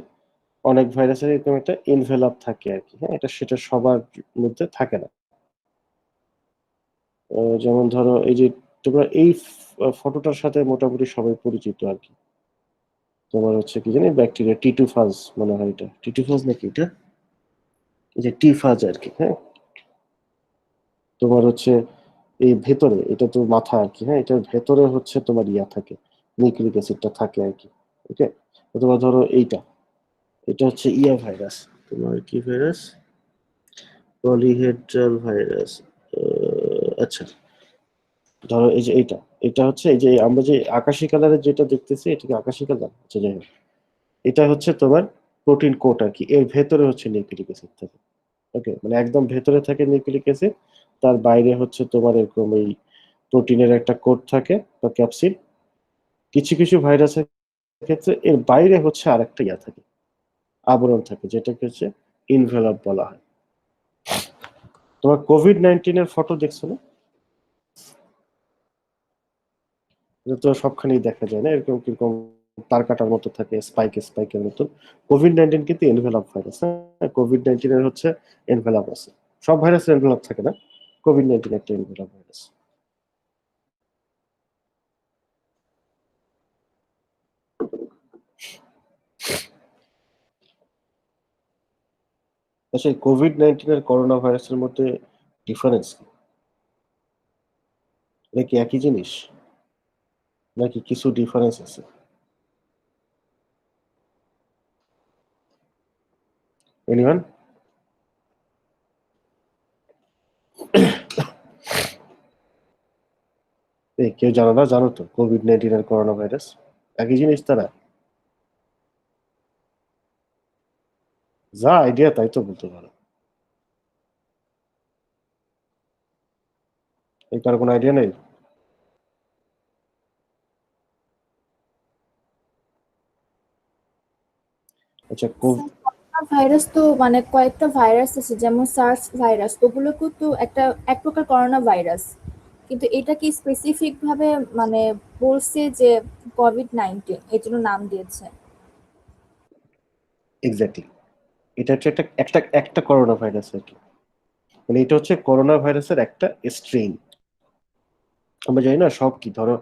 অনেক ভাইরাসের এরকম একটা এনভেলপ থাকে আর কি। হ্যাঁ, এটা সেটা সবার মধ্যে থাকে না। যেমন ধরো এই যে তোমরা এই ফটোটার সাথে মোটামুটি সবাই পরিচিত আর কি। তোমার হচ্ছে কি জানি ব্যাকটেরিয়া টিটুফাজ মনে হয়, এটা টিটুফাজ নাকি, এটা এই যে টিফাজ আর কি। হ্যাঁ, তোমার হচ্ছে এই ভেতরে, এটা তো মাথা আর কি। হ্যাঁ, এটার ভেতরে হচ্ছে তোমার ইয়া থাকে, নিউক্লিক অ্যাসিডটা থাকে আর কি। ওকে, তোমার ধরো এইটা, এটা হচ্ছে ইয়া ভাইরাস। তোমার কি ভাইরাস? Polyhedral virus. আচ্ছা, ধরো এই যে এইটা, এটা হচ্ছে এই যে আমরা যে আকাশি কালারের যেটা দেখতেছি, এটা কি আকাশি কালার? আচ্ছা, যাই হোক, এটা হচ্ছে তোমার প্রোটিন কোট আর কি। এর ভেতরে হচ্ছে নিউক্লিক অ্যাসিড থাকে। ওকে, মানে একদম ভেতরে থাকে নিউক্লিক অ্যাসিড, তার বাইরে হচ্ছে তোমার এরকম এই প্রোটিনের একটা কোট থাকে বা ক্যাপসিড। কিছু কিছু ভাইরাসের ক্ষেত্রে এর বাইরে হচ্ছে আরেকটা ইয়া থাকে, আবরণ থাকে, যেটাকে হচ্ছে ইনভেলপ বলা হয়। তোমার কোভিড-19 ফটো দেখছো না? এটা তো সবখানেই দেখা যায় না, এরকম কিরকম তার কাটার মতো থাকে, স্পাইকের মতন। কোভিড-19 কিন্তু এনভেলপ ভাইরাস। হ্যাঁ, কোভিড-19 হচ্ছে এনভেলপ আছে। সব ভাইরাসের এনভেলপ থাকে না, কোভিড-19 একটা এনভেলপ ভাইরাস। আচ্ছা, কোভিড-19 আর করোনা ভাইরাসের মধ্যে ডিফারেন্স কি? এটা কি একই জিনিস নাকি কিছু ডিফারেন্স আছে? এনিওয়ান? এই কেউ জানো না? জানো তো কোভিড-19 আর করোনা ভাইরাস একই জিনিস তারা? যা আইডিয়া তাই তো বলতে পারো। এই কারো কোনো আইডিয়া নেই? আচ্ছা, স্যার, করোনা ভাইরাস তো মানে কয়েকটা ভাইরাস আছে, যেমন সার্স ভাইরাস, ওগুলোকেও তো এক প্রকার করোনা ভাইরাস। কিন্তু এটা কি স্পেসিফিক ভাবে মানে বলছে যে কোভিড-19 এর জন্য নাম দিয়েছে? এক্স্যাক্টলি, এটা হচ্ছে একটা একটা একটা করোনা ভাইরাস আর কি। মানে এটা হচ্ছে করোনা ভাইরাসের একটা স্ট্রেইন। আমরা জানি না সব কি, ধরো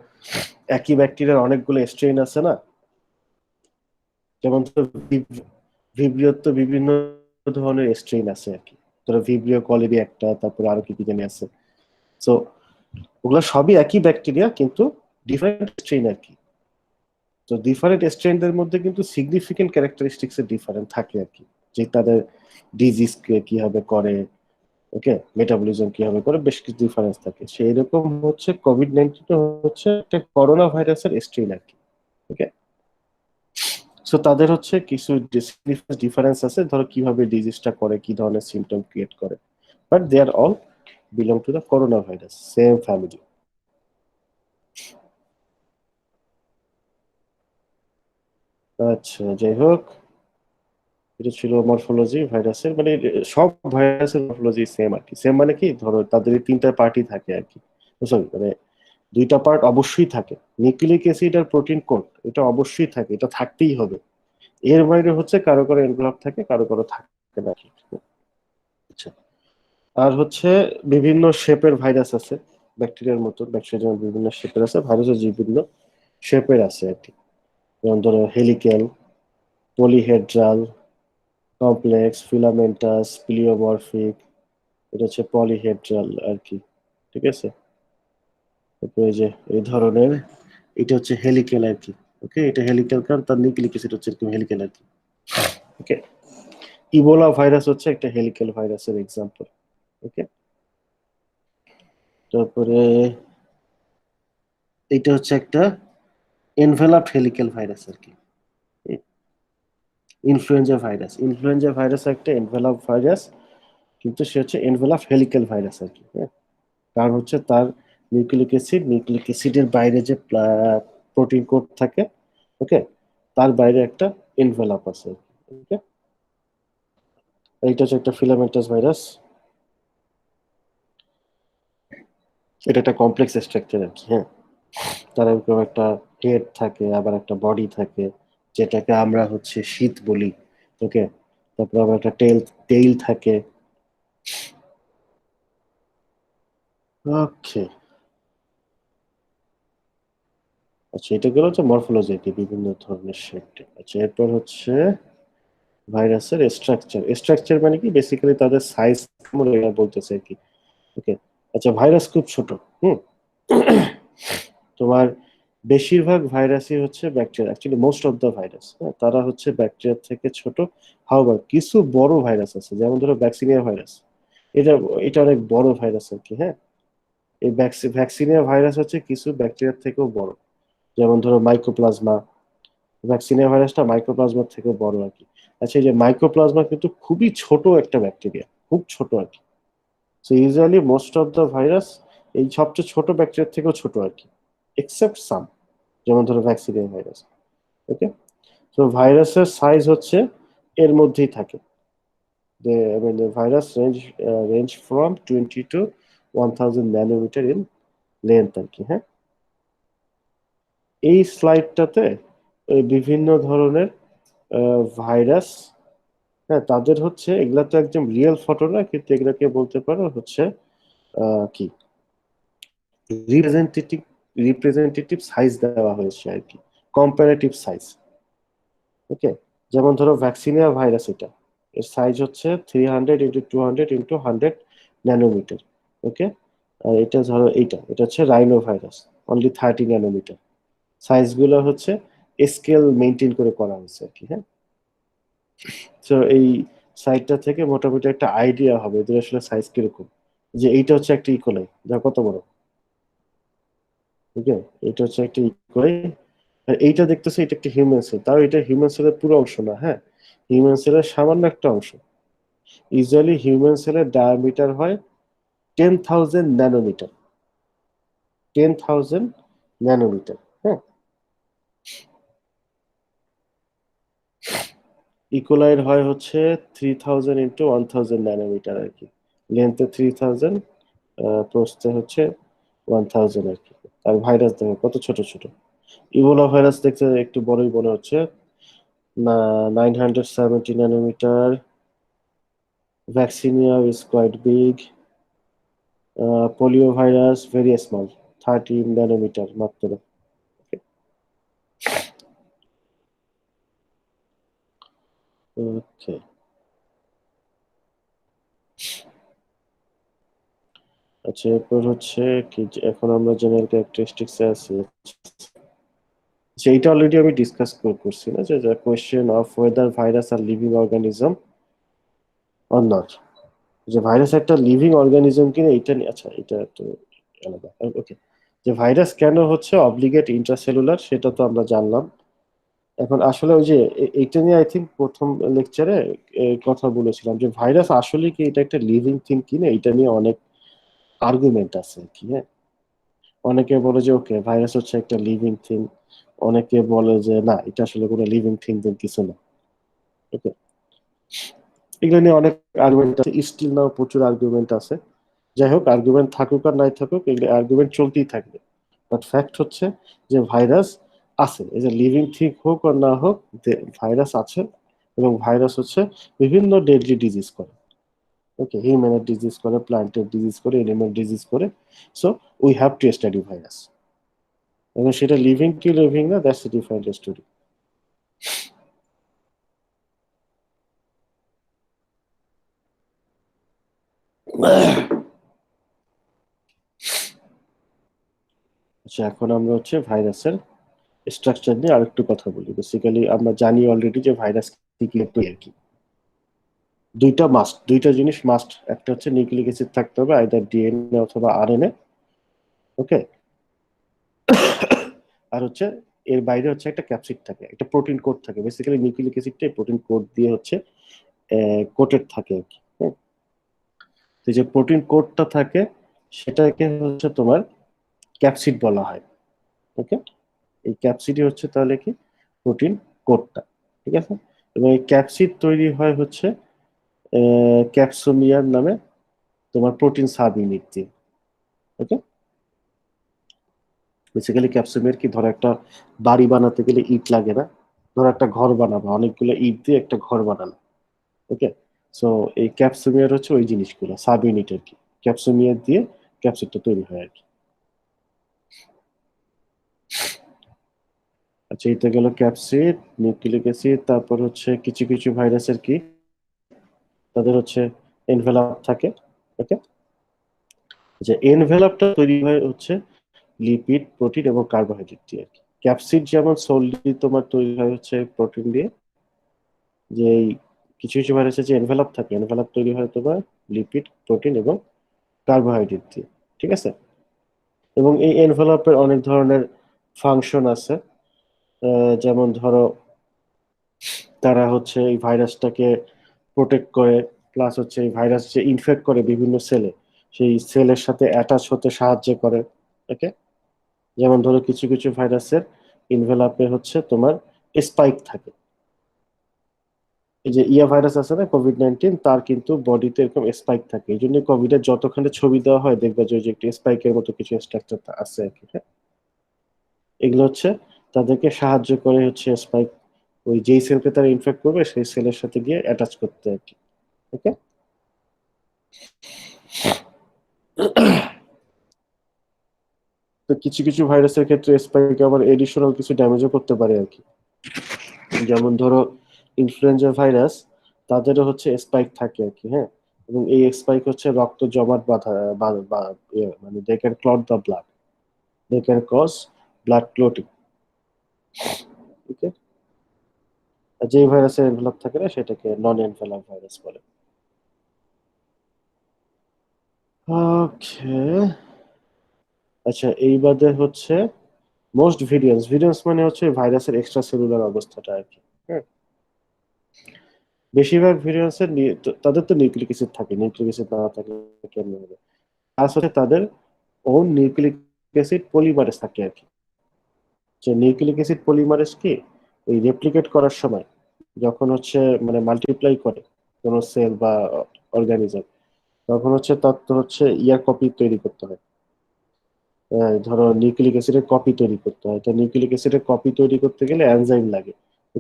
একই ব্যাকটেরিয়ার অনেকগুলো স্ট্রেইন আছে না। যেমন ধরো ভিব্রিও তো বিভিন্ন ধরনের স্ট্রেইন আছে আর কি। ধরো ভিব্রিও কলেরি একটা, তারপরে আরো কি কি জানি আছে। তো ওগুলো সবই একই ব্যাকটেরিয়া, কিন্তু ডিফারেন্ট স্ট্রেইন আর কি। তো ডিফারেন্ট স্ট্রেনদের মধ্যে কিন্তু সিগনিফিকেন্ট ক্যারেক্টারিস্টিক্স এর ডিফারেন্ট থাকে আর কি। যে তাদের ডিজিজ কিভাবে করে, ওকে, মেটাবলিজম কিভাবে করে, বেশ কিছু ডিফারেন্স থাকে। সেই রকম হচ্ছে কোভিড-19 হচ্ছে একটা করোনা ভাইরাসের স্ট্রেন আর কি। ওকে, সো তাদের হচ্ছে কিছু ডিফারেন্স আছে, ধরো কিভাবে ডিজিজটা করে, কি ধরনের সিমটম ক্রিয়েট করে, but they are all belong to the corona virus, same family. আচ্ছা, যাই হোক, এটা ছিল মরফোলজি ভাইরাসের। মানে সব ভাইরাসের মরফোলজি সেম আর কি। সেম মানে কি, ধরো তাদের এই তিনটা পার্টি থাকে আর কি। সরি, মানে দুইটা পার্ট অবশ্যই থাকে, নিউক্লিক অ্যাসিড আর প্রোটিন কোড, এটা অবশ্যই থাকে, এটা থাকতেই হবে। এর বাইরে হচ্ছে কারো কারো এনভেলপ থাকে, কারো কারো থাকে না আর কি। আচ্ছা, আর হচ্ছে বিভিন্ন শেপের ভাইরাস আছে। ব্যাকটেরিয়ার মতো ব্যাকটেরিয়া যেমন বিভিন্ন শেপের আছে, ভাইরাসের বিভিন্ন শেপের আছে আর কি। যেমন ধরো হেলিক্যাল, পলিহেড্রাল, কমপ্লেক্স, ফিলামেন্টাস, প্লিওমরফিক। এটা হচ্ছে পলিহেড্রাল আর কি। ঠিক আছে, তারপরে এই যে এই ধরনের, এটা হচ্ছে হেলিক্যাল আর কি। ওকে, এটা হেলিক্যাল কারণ তার নিউক্লিক অ্যাসিড হচ্ছে এরকম হেলিক্যাল আর কি। ওকে, ইবোলা ভাইরাস হচ্ছে একটা হেলিক্যাল ভাইরাসের এক্সাম্পল। ওকে, তারপরে এটা হচ্ছে একটা এনভেলাপড হেলিক্যাল ভাইরাস আর কি। ইনফ্লুয়েঞ্জা ভাইরাস একটা এনভেলপ ভাইরাস, কিন্তু সে হচ্ছে এনভেলপ হেলিক্যাল ভাইরাস আর কি, হ্যাঁ। কারণ হচ্ছে তার নিউক্লিক অ্যাসিডের বাইরে যে প্রোটিন কোড থাকে, ওকে, তার বাইরে একটা এনভেলপ আছে, ওকে। এইটা হচ্ছে একটা ফিলামেন্টাস ভাইরাস। এটা একটা কমপ্লেক্স স্ট্রাকচার আর কি, হ্যাঁ। তার এরকম একটা হেড থাকে, আবার একটা বডি থাকে, যেটাকে আমরা হচ্ছে শীত বলি, ওকে। তারপর আবার একটা টেইল থাকে, ওকে। আচ্ছা, এটা গেল হচ্ছে মরফোলজি আর কি, বিভিন্ন ধরনের শেপ। আচ্ছা, এরপর হচ্ছে ভাইরাসের স্ট্রাকচার মানে কি, বেসিক্যালি তাদের সাইজ বলতেছে আর কি, ওকে। আচ্ছা, ভাইরাস খুব ছোট, হুম। তোমার বেশিরভাগ ভাইরাসই হচ্ছে bacteria, actually most of the virus, তারা হচ্ছে ব্যাকটেরিয়া থেকে ছোট। হাউবার কিছু বড় ভাইরাস আছে, যেমন ধরো ভ্যাকসিনিয়া ভাইরাস, এটা এটা অনেক বড় ভাইরাস আর কি, হ্যাঁ। এই ভ্যাকসিনিয়া ভাইরাস হচ্ছে কিছু ব্যাকটেরিয়ার থেকেও বড়, যেমন ধরো মাইক্রোপ্লাজমা। ভ্যাকসিনিয়া ভাইরাসটা মাইক্রোপ্লাজমার থেকে বড় আর কি। আচ্ছা, এই যে মাইক্রোপ্লাজমা কিন্তু খুবই ছোট একটা ব্যাকটেরিয়া, খুব ছোট আর কি। So usually most of the virus এই সবচেয়ে ছোট ব্যাকটেরিয়ার থেকেও ছোট আর কি, এক্সেপ্ট সাম, যেমন ধরো ভ্যাকসিনিয়া ভাইরাস, ওকে। তো ভাইরাসের সাইজ হচ্ছে এর মধ্যেই থাকে, the virus range from 20 to 1000 nanometre in length আর কি, হ্যাঁ। এই স্লাইডটাতে বিভিন্ন ধরনের ভাইরাস, হ্যাঁ, তাদের হচ্ছে এগুলা তো একদম রিয়েল ফটো না, কিন্তু এগুলাকে বলতে পারো হচ্ছে কি রিপ্রেজেন্টেটিভ রিপ্রেজেন্টেটিভ সাইজ দেওয়া হয়েছে আর কি, কম্পারেটিভ সাইজ, ওকে। যেমন ধরো ভ্যাকসিনিয়া ভাইরাস, এটা এর সাইজ হচ্ছে 300 × 200 × 100 ন্যানোমিটার, ওকে। আর এটা ধরো এটা হচ্ছে rhino virus, only 30 nanometre. Size গুলো হচ্ছে স্কেল মেনটেন করে করা হয়েছে আর কি, হ্যাঁ। তো এই সাইজটা থেকে মোটামুটি একটা আইডিয়া হবে এদের আসলে সাইজ কিরকম। যে এইটা হচ্ছে একটা ইকোলাই, যা কত বড়, ওকে। এটা হচ্ছে একটা ইকোলাই, আর এইটা দেখতেছে এটা একটা হিউম্যান সেল, তাও এটা হিউম্যান সেলের পুরো অংশ না, হ্যাঁ, হিউম্যান সেলের সামান্য একটা অংশ। ইউজুয়ালি হিউম্যান সেলের ডায়ামিটার হয় 10,000 ন্যানোমিটার, 10,000 ন্যানোমিটার, হ্যাঁ। ইকোলাইর হয় হচ্ছে 3000 × 1000 ন্যানোমিটার আর কি, লেন্থে 3000, প্রস্থে হচ্ছে 1000 আর কি। আর ভাইরাস দেখো কত ছোট ছোট। ইবোলা ভাইরাস দেখতে একটু বড়ই মনে হচ্ছে, না, 970 nanometre. Vaccinia is quite big. Polio virus very small, 30 nanometre মাত্র। ওকে। আচ্ছা, এরপর হচ্ছে কি এখন আমরা জেনারেল ক্যারেক্টারিস্টিক্স এ আছি। সেইটা অলরেডি আমি ডিসকাস করছি না, যে কোয়েশ্চেন অফ ওয়েদার ভাইরাস আর লিভিং অর্গানিজম অর নট, যে ভাইরাস একটা লিভিং অর্গানিজম কিনা এটা নিয়ে। আচ্ছা, এটা তো আলাদা, ওকে। যে ভাইরাস কেন হচ্ছে অব্লিগেট ইন্ট্রাসেলুলার, সেটা তো আমরা জানলাম। এখন আসলে ওই যে এইটা নিয়ে আই থিঙ্ক প্রথম লেকচারে কথা বলেছিলাম, যে ভাইরাস আসলে কি এটা একটা লিভিং থিং কিনা, এটা নিয়ে অনেক আর্গুমেন্ট আছে কি, হ্যাঁ। অনেকে বলে যে ওকে ভাইরাস হচ্ছে একটা লিভিং থিং, অনেকে বলে যে না, এটা আসলে কোনো লিভিং থিং কিছু না, ওকে। এগুলো নিয়ে অনেক আর্গুমেন্ট আছে, স্টিল নাও প্রচুর আর্গুমেন্ট আছে। যাই হোক, আর্গুমেন্ট থাকুক আর নাই থাকুক, এগুলো আর্গুমেন্ট চলতেই থাকবে। বাট ফ্যাক্ট হচ্ছে যে ভাইরাস আছে, এই যে লিভিং থিং হোক আর না হোক, ভাইরাস আছে। এবং ভাইরাস হচ্ছে বিভিন্ন ডেডলি ডিজিজ করে, ওকে। হিউম্যানের ডিজিজ করে, প্ল্যান্টের ডিজিজ করে, এনিম্যাল ডিজিজ করে। So we have to study virus, এবং সেটা লিভিং কি লিভিং না, দ্যাটস এ ডিফারেন্ট স্টোরি। আচ্ছা, এখন আমরা হচ্ছে ভাইরাসের স্ট্রাকচার নিয়ে আরেকটু কথা বলি। বেসিক্যালি আমরা জানি অলরেডি যে ভাইরাস কি কি তৈরি আর কি। দুইটা জিনিস মাস্ট, একটা হচ্ছে নিউক্লিক অ্যাসিড থাকতে হবে, আইদার ডিএনএ অথবা আরএনএ, ওকে। আর হচ্ছে এর বাইরে হচ্ছে একটা ক্যাপসিড থাকে, একটা প্রোটিন কোড থাকে। বেসিক্যালি নিউক্লিক অ্যাসিডটা প্রোটিন কোড দিয়ে হচ্ছে কোটেড থাকে আর কি। হ্যাঁ, তো যে প্রোটিন কোডটা থাকে সেটাকে হচ্ছে তোমার ক্যাপসিড বলা হয়। ওকে, এই ক্যাপসিডই হচ্ছে তাহলে কি প্রোটিন কোডটা, ঠিক আছে। এবং এই ক্যাপসিড তৈরি হয় হচ্ছে ক্যাপসোমিয়ার নামে তোমার প্রোটিন সাব ইউনিট দিয়ে। ওকে, বেসিক্যালি ক্যাপসুমের কি, ধরো একটা বাড়ি বানাতে গেলে ইট লাগে না, ধরো একটা ঘর বানাবো, অনেকগুলো ইট দিয়ে একটা ঘর বানানো। ওকে, সো এই ক্যাপসুমিয়ার হচ্ছে ওই জিনিসগুলো সাব ইউনিট আর কি, ক্যাপসুমিয়ার দিয়ে ক্যাপসিডটা তৈরি হয় আর কি। আচ্ছা, এটা গেল ক্যাপসিড, নিউক্লিক অ্যাসিড। তারপর হচ্ছে কিছু কিছু ভাইরাসের কি, তাদের হচ্ছে এনভেলাপ থাকে। ওকে, যে এনভেলাপটা তৈরি হয় হচ্ছে লিপিড, প্রোটিন এবং কার্বোহাইড্রেট দিয়ে আর কি। ক্যাপসিড যেমন সোললি তোমার তৈরি হয় হচ্ছে প্রোটিন দিয়ে, যে এই কিছু কিছু ভাইরাসের যে এনভেলাপ থাকে, এনভেলাপ তৈরি হয় তোমার লিপিড, প্রোটিন এবং কার্বোহাইড্রেট দিয়ে, ঠিক আছে। এবং এই এনভেলাপের অনেক ধরনের ফাংশন আছে। যেমন ধরো তারা হচ্ছে এই ভাইরাসটাকে প্রোটেক্ট করে, প্লাস হচ্ছে এই ভাইরাস যে ইনফেক্ট করে বিভিন্ন সেলে, সেই সেলের সাথে অ্যাটাচ হতে সাহায্য করে। ওকে, যেমন ধরো কিছু কিছু ভাইরাসের ইনভেলাপে হচ্ছে তোমার স্পাইক থাকে। এই যে ভাইরাস আছে না, কোভিড-19, তার কিন্তু বডিতে এরকম স্পাইক থাকে। এই জন্য কোভিড এর যতখানি ছবি দেওয়া হয় দেখবা যে ওই যে একটি স্পাইকের মতো কিছু স্ট্রাকচার আছে আর কি। হ্যাঁ? এগুলো হচ্ছে তাদেরকে সাহায্য করে হচ্ছে স্পাইক ওই যেই সেলকে তারা ইনফেক্ট করবে সেই সেলের সাথে গিয়ে অ্যাটাচ করতে আর কি। ওকে, তো কিছু কিছু ভাইরাসের ক্ষেত্রে স্পাইক আবার এডিশনাল কিছু ড্যামেজও করতে পারে আর কি। যেমন ধরো ইনফ্লুয়েঞ্জা ভাইরাস, তাদেরও হচ্ছে স্পাইক থাকে আর কি। হ্যাঁ, এবং এই স্পাইক হচ্ছে রক্ত জমাট বাঁধা মানে they can clot the blood, they can cause blood clotting. Okay, আর যে ভাইরাসের এনভেলপ থাকে না সেটাকে নন এনভেলপ ভাইরাস বলে। ওকে, আচ্ছা, এই বাদে হচ্ছে মোস্ট ভিরিয়েন্স। ভিরিয়েন্স মানে হচ্ছে ভাইরাসের এক্সট্রা সেলুলার অবস্থাটা আর কি। হ্যাঁ, বেশিরভাগ ভেরিয়েন্সের তাদের তো নিউক্লিক অ্যাসিড থাকে, নিউক্লিক অ্যাসিড না থাকলে কেমন হবে। আসলে তাদের ওন নিউক্লিক অ্যাসিড পলিমারেজ থাকে আর কি। যে নিউক্লিক অ্যাসিড পলিমারেজ কি, ওই রেপ্লিকেট করার সময় যখন হচ্ছে মানে মাল্টিপ্লাই করে কোনো সেল বা অর্গানিজম, তখন হচ্ছে তার তো হচ্ছে কপি তৈরি করতে হয়। ধরো নিউক্লিক অ্যাসিডের কপি তৈরি করতে হয়, তো নিউক্লিক অ্যাসিডের কপি তৈরি করতে গেলে এনজাইম লাগে।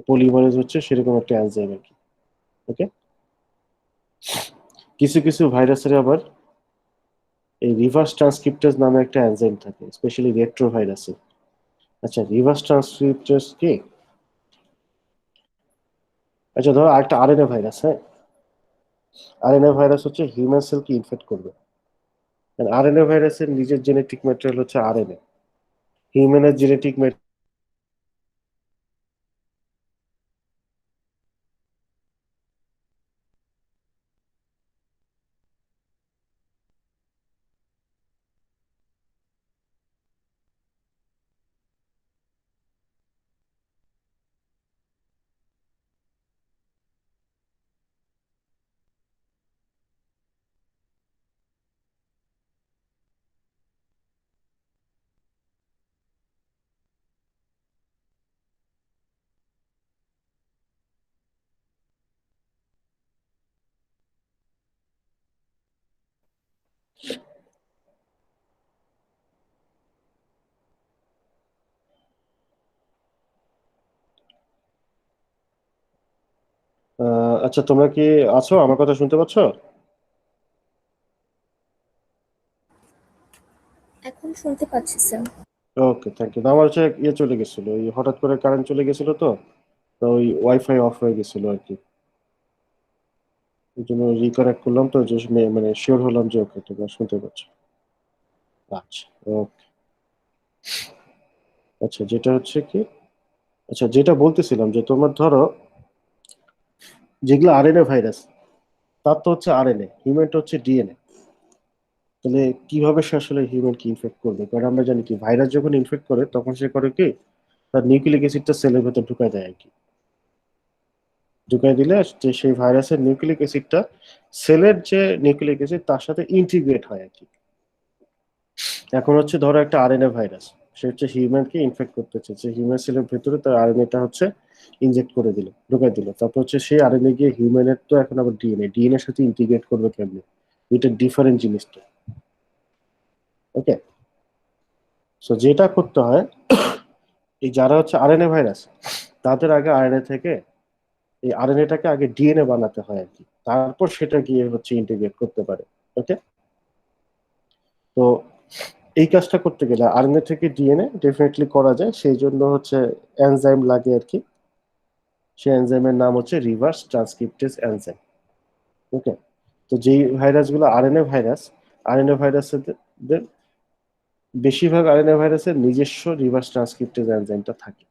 পলিমারেজ হচ্ছে সেরকম একটা এনজাইম আর কি। ওকে, কিছু কিছু ভাইরাসের আবার এই রিভার্স ট্রান্সক্রিপ্টেজ নামে একটা এনজাইম থাকে, স্পেশালি রেট্রোভাইরাসে। আচ্ছা, রিভার্স ট্রান্সক্রিপ্টেজ কি? আচ্ছা, ধরো একটা আরএনএ ভাইরাস। হ্যাঁ, আরএনএ ভাইরাস হচ্ছে হিউম্যান সেলকে ইনফেক্ট করবে। আরএনএ ভাইরাসের নিজের জেনেটিক ম্যাটেরিয়াল হচ্ছে আরএনএ। হিউম্যানের জেনেটিক আচ্ছা, তোমরা কি আছো? আমার কথা শুনতে পাচ্ছ? এখন শুনতে পাচ্ছি স্যার। Okay, thank you. আমার হচ্ছে চলে গেছিল, ওই হঠাৎ করে কারেন্ট চলে গেছিল, তো তো ওই ওয়াইফাই অফ হয়ে গেছিল আর কি। এই জন্য রিকানেক্ট করলাম, তো যে মানে শিওর হলাম যে ওকে তোমরা শুনতে পাচ্ছ। আচ্ছা, ওকে। আচ্ছা, যেটা হচ্ছে কি, আচ্ছা যেটা বলতেছিলাম যে তোমার ধরো যেগুলো আরএনএ ভাইরাস, তার তো হচ্ছে আরএনএ, হিউম্যানটা হচ্ছে ডিএনএ। তাহলে কিভাবে সে আসলে হিউম্যানকে ইনফেক্ট করবে? কারণ আমরা জানি কি, ভাইরাস যখন ইনফেক্ট করে তখন সে করে কি, তার নিউক্লিক অ্যাসিডটা সেলের ভেতর ঢুকায় দেয় আর কি। ঢুকাই দিলে যে সেই ভাইরাসের নিউক্লিক অ্যাসিডটা সেলের যে নিউক্লিক অ্যাসিড তার সাথে ইন্টিগ্রেট হয় আর কি। এখন হচ্ছে ধরো একটা আরএনএ ভাইরাস, সে হচ্ছে হিউম্যানকে ইনফেক্ট করতে চাইছে, হিউম্যান সেলের ভেতরে তার আরএনএটা হচ্ছে ইনজেক্ট করে দিল, ঢুকাই দিল, তারপর হচ্ছে সেই আরএনএ গিয়ে হিউম্যানের তো এখন আবার ডিএনএ, ডিএনএর সাথে ইন্টিগ্রেট করবে কেমনে, এটা ডিফারেন্ট জিনিসটা। ওকে, সো যেটা করতে হয়, এই যারা হচ্ছে আরএনএ ভাইরাস তাদের আগে আরএনএ থেকে এই আরএনএটাকে আগে ডিএনএ বানাতে হয় আর কি, তারপর সেটা গিয়ে হচ্ছে ইন্টিগ্রেট করতে পারে। ওকে, তো এই কাজটা করতে গেলে আরএনএ থেকে ডিএনএ ডেফিনেটলি করা যায়, সেই জন্য হচ্ছে এনজাইম লাগে আর কি। সেই এনজাইমের নাম হচ্ছে রিভার্স ট্রান্সক্রিপ্টেজ এনজাইম। ওকে, তো যেই ভাইরাসগুলো আরএনএ ভাইরাস, আরএনএ ভাইরাসের বেশিরভাগ আরএনএ ভাইরাসের নিজস্ব রিভার্স ট্রান্সক্রিপ্টেজ এনজাইমটা থাকে।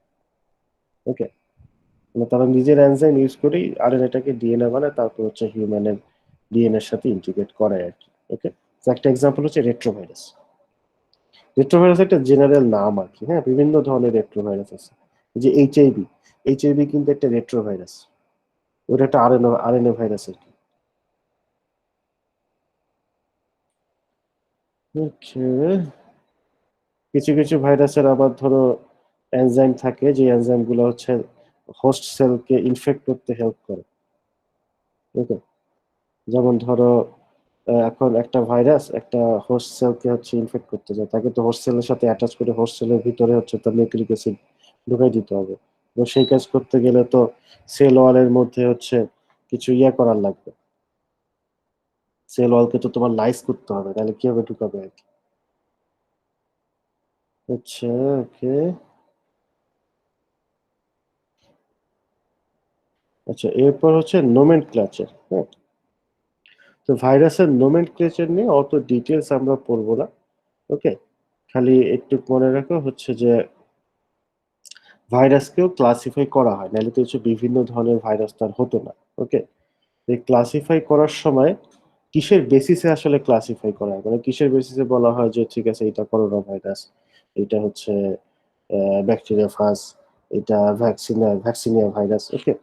ওকে, মানে তারা নিজের এনজাইম ইউজ করেই আরএনএটাকে ডিএনএ বানায়, তারপর হচ্ছে হিউম্যানের ডিএনএ এর সাথে ইন্টিগ্রেট করায় আর কি। ওকে, তো একটা এক্সাম্পল হচ্ছে রেট্রোভাইরাস। রেট্রোভাইরাস একটা জেনারেল নাম আর কি, হ্যাঁ, বিভিন্ন ধরনের রেট্রোভাইরাস আছে। যে এইচআইভি, এইচআইভি কিন্তু একটা রেট্রোভাইরাস, ওটা একটা আরএনএ আরএনএ ভাইরাস আর কি। ওকে, কিছু কিছু ভাইরাসের আবার ধরো এনজাইম থাকে, যে এনজাইম গুলো হচ্ছে হোস্ট সেলকে ইনফেক্ট করতে হেল্প করে। ওকে, যেমন ধরো এখন একটা ভাইরাস একটা হোস্ট সেলকে হচ্ছে ইনফেক্ট করতে যায়, তাকে তো হোস্ট সেলের সাথে অ্যাটাচ করে হোস্ট সেলের ভিতরে হচ্ছে তার নিউক্লিক অ্যাসিড ঢুকাই দিতে হবে। এবং সেই কাজ করতে গেলে তো সেল ওয়ালের মধ্যে হচ্ছে কিছু ইয়া করার লাগবে, সেল ওয়ালকে তো তোমার লাইস করতে হবে, তাহলে কিভাবে ঢুকাবে আর কি। আচ্ছা, ওকে, আচ্ছা, এরপর হচ্ছে নোমেনক্লেচার। হ্যাঁ, তো ভাইরাসের নোমেনক্লেচার নিয়ে অত ডিটেলস আমরা পড়বো না। ওকে, খালি একটু মনে রাখো হচ্ছে যে ভাইরাসকেও ক্লাসিফাই করা হয়, নাহলে তো হচ্ছে বিভিন্ন ধরনের ভাইরাস তার হতো না। ওকে, এই ক্লাসিফাই করার সময় কিসের বেসিসে আসলে ক্লাসিফাই করা হয়, মানে কিসের বেসিসে বলা হয় যে ঠিক আছে এটা করোনা ভাইরাস, এটা হচ্ছে ব্যাকটেরিয়াফাজ, এটা ভ্যাকসিনিয়া ভাইরাস। ওকে,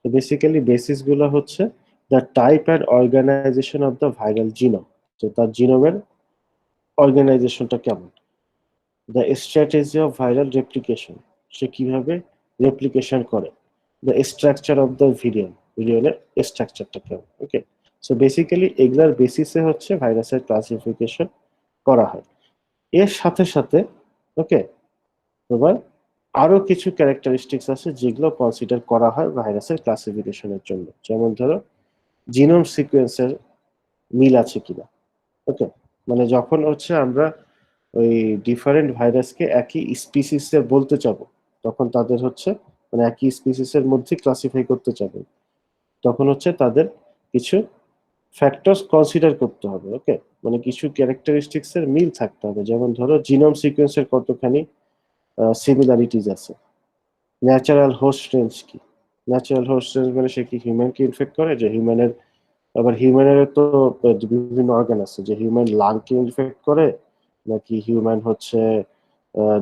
তো বেসিক্যালি বেসিস গুলো হচ্ছে the type and organization of the viral genome, যে তার জিনোমের অর্গানাইজেশনটা কেমন, the strategy of viral replication, সে কিভাবে রেপ্লিকেশন করে, the structure of the virion, ভিরিয়নের স্ট্রাকচারটা কেমন। ওকে, সো বেসিক্যালি এগুলার বেসিসে হচ্ছে ভাইরাসের ক্লাসিফিকেশন করা হয়। এর সাথে সাথে ওকে, তোমার আরো কিছু ক্যারেক্টারিস্টিক্স আছে যেগুলো কনসিডার করা হয় ভাইরাসের ক্লাসিফিকেশনের জন্য, যেমন ধরো জিনোম সিকোয়েন্সের মিল আছে কিনা। ওকে, মানে যখন হচ্ছে আমরা ওই ডিফারেন্ট ভাইরাসকে একই স্পিসিসে বলতে চাবো, তখন তাদের হচ্ছে মানে একই স্পিসিসের মধ্যে ক্লাসিফাই করতে চাবো, তখন হচ্ছে তাদের কিছু ফ্যাক্টরস কনসিডার করতে হবে। ওকে, মানে কিছু ক্যারেক্টারিস্টিক্স এর মিল থাকতে হবে, যেমন ধরো জিনোম সিকোয়েন্সের কতখানি সিমিলারিটিজ আছে, ন্যাচারাল হোস্ট রেঞ্জ কি, ন্যাচারাল হোস্ট রেঞ্জ মানে সে কি হিউম্যানকে ইনফেক্ট করে, যে হিউম্যানের আবার হিউম্যানের তো বিভিন্ন অর্গান আছে, যে হিউম্যান লাংকে ইনফেক্ট করে, নাকি হিউম্যান হচ্ছে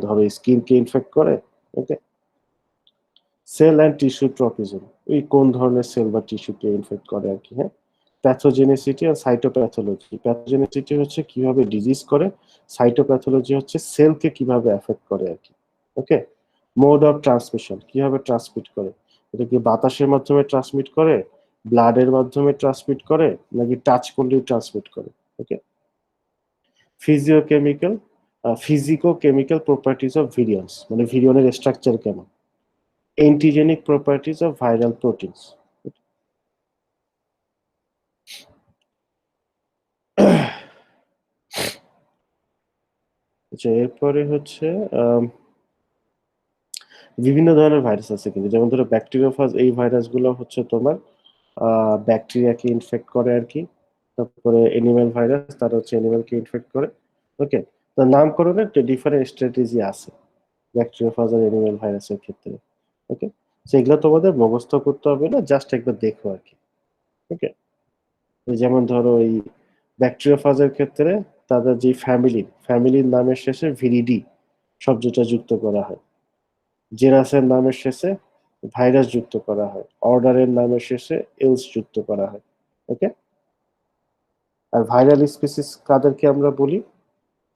ধরো স্কিনকে ইনফেক্ট করে। ওকে, সেল অ্যান্ড টিস্যু ট্রপিজম, এই কোন ধরনের সেল বা টিস্যুকে ইনফেক্ট করে আর কি। হ্যাঁ, প্যাথোজেনিসিটি আর সাইটোপ্যাথোলজি, প্যাথোজেনিসিটি হচ্ছে কিভাবে ডিজিজ করে, সাইটোপ্যাথোলজি হচ্ছে সেলকে কিভাবে এফেক্ট করে আর কি। ওকে, মোড অফ ট্রান্সমিশন, কিভাবে ট্রান্সমিট করে, এটা কি বাতাসের মাধ্যমে ট্রান্সমিট করে, ব্লাডের মাধ্যমে ট্রান্সমিট করে, নাকি টাচ করলেও ট্রান্সমিট করে। ওকে, ফিজিওকেমিক্যাল ফিজিকো কেমিক্যাল প্রপার্টিজ অফ ভিরিয়ন্স, মানে ভিরিয়নের স্ট্রাকচার কেমন, antigenic properties of viral proteins. আচ্ছা, এরপরে হচ্ছে বিভিন্ন ধরনের ভাইরাস আছে কিন্তু, যেমন ধরো ব্যাকটেরিওফাজ, এই ভাইরাসগুলো হচ্ছে তোমার ব্যাকটেরিয়াকে ইনফেক্ট করে আর কি। তারপরে এনিম্যাল ভাইরাস, তারা হচ্ছে এনিম্যালকে ইনফেক্ট করে। ওকে, তো নামকরণের ডিফারেন্ট স্ট্র্যাটেজি আছে ব্যাকটেরিওফাজ আর এনিম্যাল ভাইরাসের ক্ষেত্রে। ওকে, সেগুলো তোমাদের মুখস্থ করতে হবে না, জাস্ট একবার দেখো আর কি। ওকে, যেমন ধরো এই ব্যাকটেরিওফাজের ক্ষেত্রে তাদের যে ফ্যামিলির নামের শেষে ভিরিডি শব্দটা যুক্ত করা হয়, জেনাসের নামের শেষে ভাইরাস যুক্ত করা হয়, অর্ডারের নামের শেষে এলস যুক্ত করা হয়। ওকে, আর ভাইরাল স্পিসিস কাদেরকে আমরা বলি?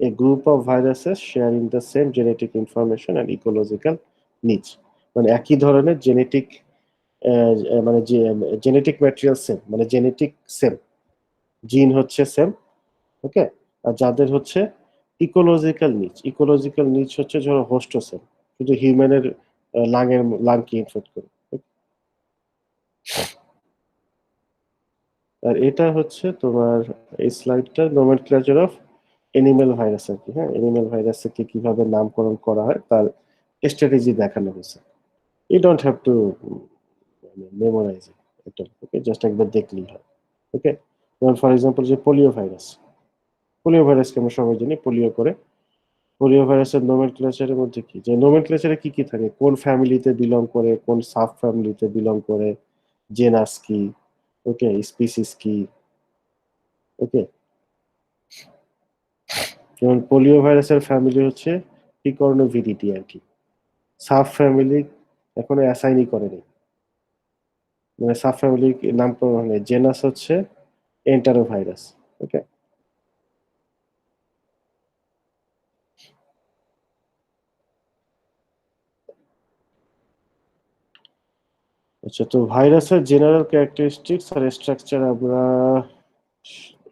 A group of viruses sharing the same genetic information and ecological needs. মানে একই ধরনের জেনেটিক মানে জেনেটিক ম্যাটেরিয়াল সেম, মানে জেনেটিক সেম, জিন হচ্ছে সেম। ওকে, আর যাদের হচ্ছে ইকোলজিক্যাল নিচ হচ্ছে ধরো হোস্টও সেম, শুধু হিউম্যানের লাংকে ইনফেক্ট করে। আর এটা হচ্ছে তোমার এই স্লাইডটা নোমেনক্লেচার অফ এনিম্যাল ভাইরাস আর কি। হ্যাঁ, এনিম্যাল ভাইরাসকে কিভাবে নামকরণ করা হয় তার স্ট্র্যাটেজি দেখানো হয়েছে। You don't have to memorise এটা। ওকে, জাস্ট একবার দেখলেই হয়। ওকে, যেমন ফর এক্সাম্পল যে পোলিও ভাইরাসকে আমরা সবাই জানি পোলিও করে। পোলিও ভাইরাসের নোমেনক্লেচারের মধ্যে কি, যে নোমেনক্লেচারে কি কি থাকে, কোন ফ্যামিলিতে বিলং করে, কোন সাব ফ্যামিলিতে বিলং করে, জেনাস কি, ওকে, স্পিসিস কি। ওকে, যেমন পোলিও ভাইরাসের ফ্যামিলি হচ্ছে পিকর্নোভিরিডি আর কি। সাব ফ্যামিলি এখনো অ্যাসাইনই করেনি, মানে সাব ফ্যামিলি নামকরণ হয়নি। জেনাস হচ্ছে এন্টারোভাইরাস। ওকে, আচ্ছা, তো ভাইরাসের জেনারেল ক্যারেক্টারিস্টিক্স আর স্ট্রাকচার আমরা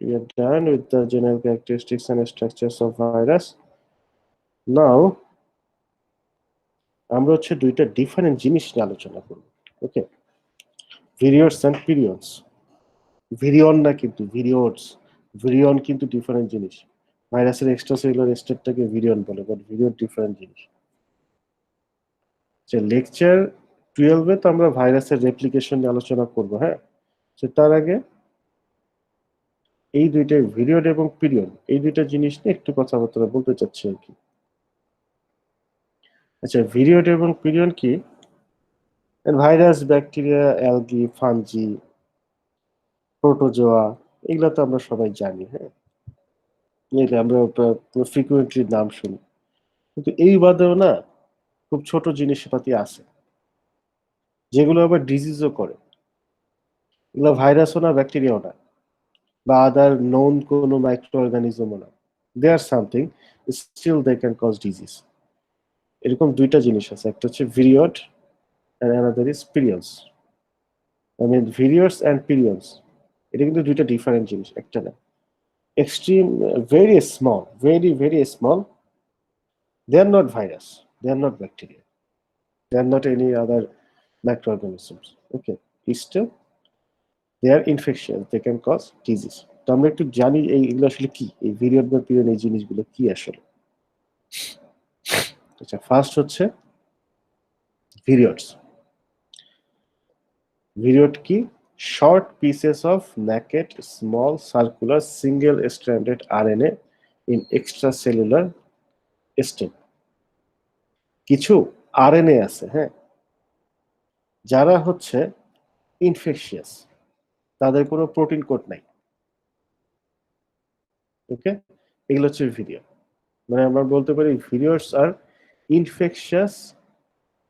we are done with the general characteristics and structures of virus. Now আমরা হচ্ছে দুইটা ডিফারেন্ট জিনিস নিয়ে আলোচনা করব। ওকে, ভিরিয়ডস এন্ড পিরিয়ডস। ভিরিয়ন না কিন্তু ভিরিয়ডস, ভিরিয়ন কিন্তু ডিফারেন্ট জিনিস। ভাইরাসের এক্সট্রাসেলুলার স্টেটটাকে ভিরিয়ন বলে, বাট ভিরিয়ড ডিফারেন্ট জিনিস। যে লেকচার 12-এ তো আমরা ভাইরাসের রেপ্লিকেশন নিয়ে আলোচনা করব। হ্যাঁ, তো তার আগে এই দুইটা ভিরিয়ড এবং পিরিয়ড, এই দুইটা জিনিস নিয়ে একটু কথাবার্তা বলতে চাচ্ছি আর কি। আচ্ছা, ভিরিয়ড এবং পিরিয়ড কি? Virus, bacteria, algae, fungi, protozoa, এগুলো তো আমরা সবাই জানি। হ্যাঁ, এগুলো আমরা ফ্রিকুয়েন্টলি নাম শুনি। কিন্তু এই বাদেও না খুব ছোট জিনিসপাতি আছে যেগুলো আবার ডিজিজও করে। এগুলো ভাইরাসও না, ব্যাকটেরিয়াও না, বা আদার নোন কোনো মাইক্রো অর্গানিজমও না। They are something, still they can cause disease. এরকম দুইটা জিনিস আছে, একটা হচ্ছে ভিরিয়ড and another is periods. I mean periods and periods, এটা কিন্তু দুইটা ডিফারেন্ট জিনিস, একটা না। Extreme, very small, very small, they are not virus, they are not bacteria, they are not any other microorganisms. Okay, still they are infectious, they can cause disease. তো আমরা একটু জানি এইগুলো আসলে কি, এই ভিরিয়ড বা পিরিয়ড এই জিনিসগুলো কি আসলে। আচ্ছা, ফার্স্ট হচ্ছে ভিরিয়ডস। ভিরিয়ড কি? Short pieces of naked, small, circular, single-stranded RNA in extracellular state. কিছু আরএনএ আছে, হ্যাঁ, যারা হচ্ছে ইনফেকশিয়াস, তাদের কোনো প্রোটিন কোড নাই। ওকে, এগুলো হচ্ছে ভিরিয়ড। মানে আমরা বলতে পারি ভিরিয়ডস আর ইনফেকশিয়াস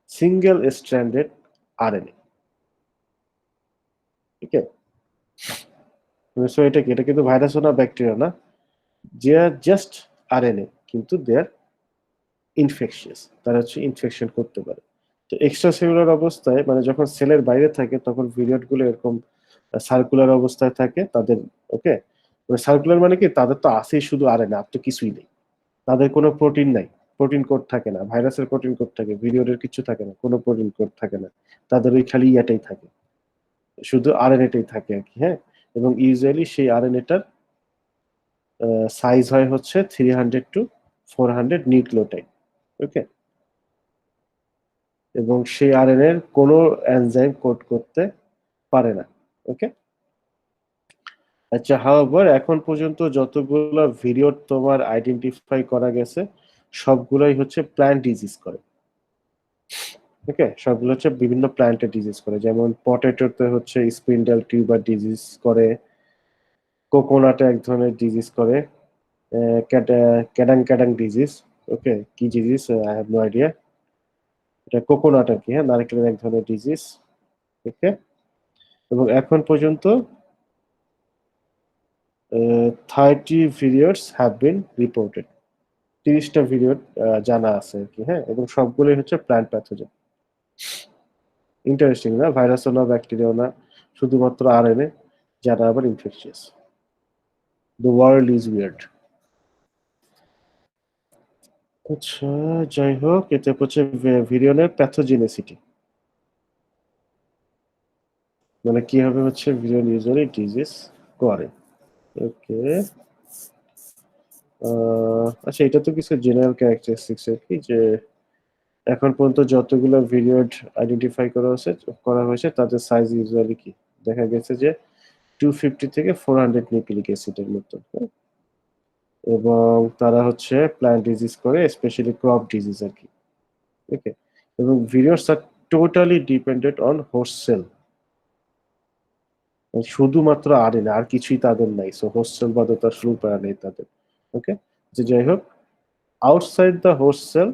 সিঙ্গেল স্ট্র্যান্ডেড আরএনএ। ঠিক আছে, সো এটা কি, এটা কিন্তু ভাইরাসও না, ব্যাকটেরিয়া না, যে আর জাস্ট আরএনএ, কিন্তু দে আর ইনফেকশিয়াস, তারা হচ্ছে ইনফেকশন করতে পারে। তো এক্সট্রা সেলুলার অবস্থায়, মানে যখন সেলের বাইরে থাকে, তখন ভিরিয়ড গুলো এরকম সার্কুলার অবস্থায় থাকে তাদের। ওকে, সার্কুলার মানে কি, তাদের তো আছেই শুধু আরএনএ, আর তো কিছুই নেই, তাদের কোনো প্রোটিন নাই, প্রোটিন কোড থাকে না। ভাইরাসের প্রোটিন কোড থাকে, ভিরিয়ডের কিছু থাকে না, কোনো প্রোটিন কোড থাকে না, তাদের ওই খালি ইয়াটাই থাকে, শুধু আরএনএটাই থাকে আর কি। হ্যাঁ, এবং ইউজুয়ালি সেই আরএনএটার সাইজ হয় হচ্ছে 300 to 400 নিউক্লিওটাইড। ওকে, এবং সেই আরএনএ এর কোনো এনজাইম কোড করতে পারে না। ওকে, আচ্ছা, হাওয়ার এখন পর্যন্ত যতগুলো ভিরিয়ড তোমার আইডেন্টিফাই করা গেছে, সবগুলোই হচ্ছে প্ল্যান্ট ডিজিজ করে। ওকে, সবগুলো হচ্ছে বিভিন্ন প্ল্যান্টের ডিজিজ করে। যেমন পটেটোতে হচ্ছে স্পিন্ডেল টিউবার ডিজিজ করে, কোকোনাটে এক ধরনের ডিজিজ করে, ক্যাডাং ক্যাডাং ডিজিজ। ওকে, কি disease I have no idea. এটা কোকোনাট আর কি, হ্যাঁ, নারকেলের এক ধরনের ডিজিজ। ওকে, এবং এখন পর্যন্ত 30 ভিডিওস হ্যাভ বিন রিপোর্টেড, 30টা ভিডিও জানা আছে আর কি, হ্যাঁ, এবং সবগুলোই হচ্ছে প্ল্যান্ট প্যাথোজেন। ইন্টারেস্টিং না? ভাইরাসও না, ব্যাকটেরিয়াও না, শুধুমাত্র আরএনএ, যারা আবার infectious. The world is weird. আচ্ছা, যাই হোক, এটা হচ্ছে ভিরিয়নের প্যাথোজেনেসিটি, মানে কিভাবে হচ্ছে ভিরিয়ন ইউজুয়ালি ডিজিজ করে। ওকে, আচ্ছা, এটা তো কিছু জেনারেল ক্যারেক্টারিস্টিক্স আর কি, যে এখন পর্যন্ত যতগুলো ভিরিয়ড আইডেন্টিফাই করা হয়েছে তাদের সাইজ ইউজুয়ালি কি দেখা গেছে যে 250 থেকে 400 নিউক্লিক অ্যাসিডের মতো, হ্যাঁ? এবং তারা হচ্ছে প্ল্যান্ট ডিজিজ করে, স্পেশালি ক্রপ ডিজিজ আর কি। ওকে, এবং viroids are totally dependent on host cell, শুধুমাত্র আরএনএ, আর কিছুই তাদের নাই। সো হোস্ট সেল বাদে তার শুরু করা নেই তাদের। ওকে, যে যাই হোক, outside the host cell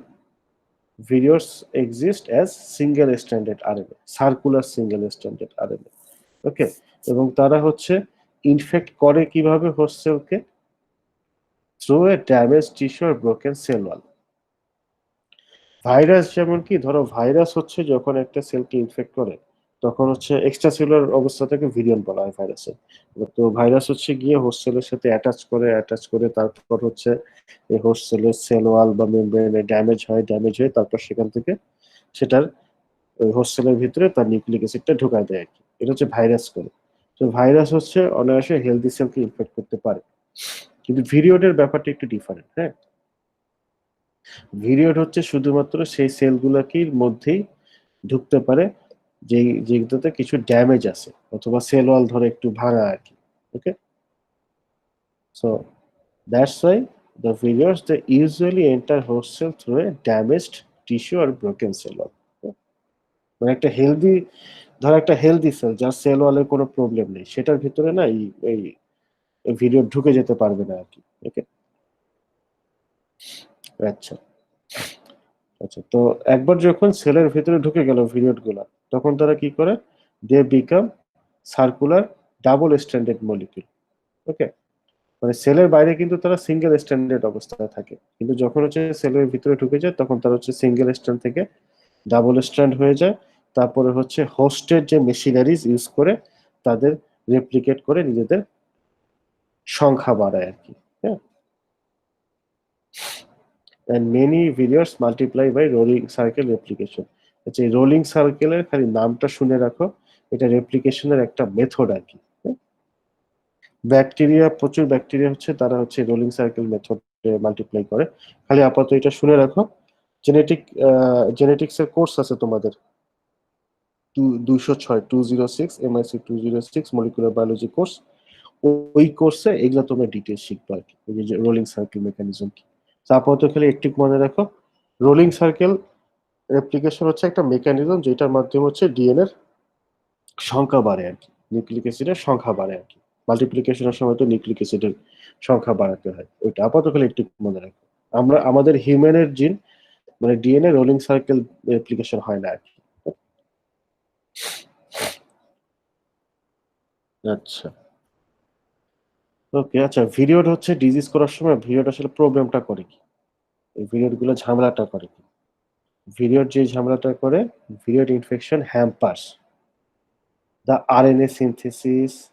viroids exist as single standard RNA, circular single standard RNA. Okay, এবং তারা হচ্ছে ইনফেক্ট করে কিভাবে হোস্ট সেলকে? থ্রু এ ড্যামেজ টিস্যু আর ব্রোকেন সেল ওয়াল। ভাইরাস যেমন কি, ধরো ভাইরাস হচ্ছে যখন একটা সেলকে ইনফেক্ট করে তখন হচ্ছে এক্সট্রা সেলুলার অবস্থা থেকে ভিরিয়ন বলা হয় ভাইরাসের। তো ভাইরাস হচ্ছে গিয়ে হোস্ট সেলের সাথে অ্যাটাচ করে তারপর হচ্ছে এই হোস্ট সেলের সেল ওয়াল বা মেমব্রেনে ড্যামেজ হয়, তারপর সেখান থেকে সেটার ওই হোস্ট সেলের ভিতরে তার নিউক্লিক অ্যাসিডটা ঢোকায় দেয় আর কি। এটা হচ্ছে ভাইরাস করে। তো ভাইরাস হচ্ছে অনায়াসে হেলদি সেলকে ইনফেক্ট করতে পারে, কিন্তু ভিরিয়ডের ব্যাপারটা একটু ডিফারেন্ট, হ্যাঁ। ভিরিয়ড হচ্ছে শুধুমাত্র সেই সেলগুলোকেই মধ্যেই ঢুকতে পারে যেগুলোতে কিছু ড্যামেজ আছে, অথবা সেল ওয়াল ধরে একটু ভাঙা আর কি। Okay, so that's why the viroids they usually enter host cell through a damaged tissue আর ব্রোকেন সেল ওয়াল। মানে একটা হেলদি সেল যার সেল ওয়ালের কোনো প্রবলেম নেই, সেটার ভিতরে না এই ভিডিও ঢুকে যেতে পারবে না আর কি। ওকে, আচ্ছা আচ্ছা, তো একবার যখন সেলের ভিতরে ঢুকে গেল ভিরিয়ড গুলা, তখন তারা কি করে? They become circular double standard molecule. Okay, মানে সেলের বাইরে কিন্তু তারা সিঙ্গেল স্ট্যান্ডার্ড অবস্থায় থাকে, কিন্তু যখন হচ্ছে সেলের ভিতরে ঢুকে যায় তখন তারা হচ্ছে সিঙ্গেল স্ট্যান্ড থেকে ডাবল স্ট্যান্ড হয়ে যায়। তারপরে হচ্ছে হোস্টের যে মেশিনারিজ ইউজ করে তাদের রেপ্লিকেট করে নিজেদের সংখ্যা বাড়ায় আর কি, হ্যাঁ। and many videos multiply by rolling circle replication। আচ্ছা, এই রোলিং সার্কেলের খালি নামটা শুনে রাখো, এটা রেপ্লিকেশনের একটা মেথড আর কি। প্রচুর ব্যাকটেরিয়া হচ্ছে তারা হচ্ছে রোলিং সার্কেল মেথড মাল্টিপ্লাই করে। খালি আপাতত এটা শুনে রাখো। জেনেটিক্স এর কোর্স আছে তোমাদের 206 MIC 206 মলিকুলার বায়োলজি কোর্স। ওই কোর্সে এগুলো তোমরা ডিটেইলস শিখবে আর কি, ওই যে রোলিং সার্কেল মেকানিজম কি। আপাতত খালি একটু মনে রাখো, রোলিং সার্কেল রেপ্লিকেশন হচ্ছে একটা মেকানিজম যেটার মাধ্যমে হচ্ছে ডিএনএর সংখ্যা বাড়ে আর কি, নিউক্লিক অ্যাসিডের সংখ্যা বাড়ে আর কি। মাল্টিপ্লিকেশনের সময় তো নিউক্লিক অ্যাসিডের সংখ্যা বাড়াতে হয়, ওইটা আপাতত খালি একটু মনে রাখো। আমাদের হিউম্যানের জিন মানে ডিএনএ রোলিং সার্কেল রেপ্লিকেশন হয় না আর কি। আচ্ছা, ওকে, আচ্ছা, ভিরিয়ড হচ্ছে ডিজিজ করার সময় ভিরিয়ড আসলে প্রবলেমটা করে কি, এই ভিরিয়ড গুলো ঝামেলাটা করে কি? ভিরিয়ড যে ঝামেলাটা করে, viroid infection hampers the RNA synthesis,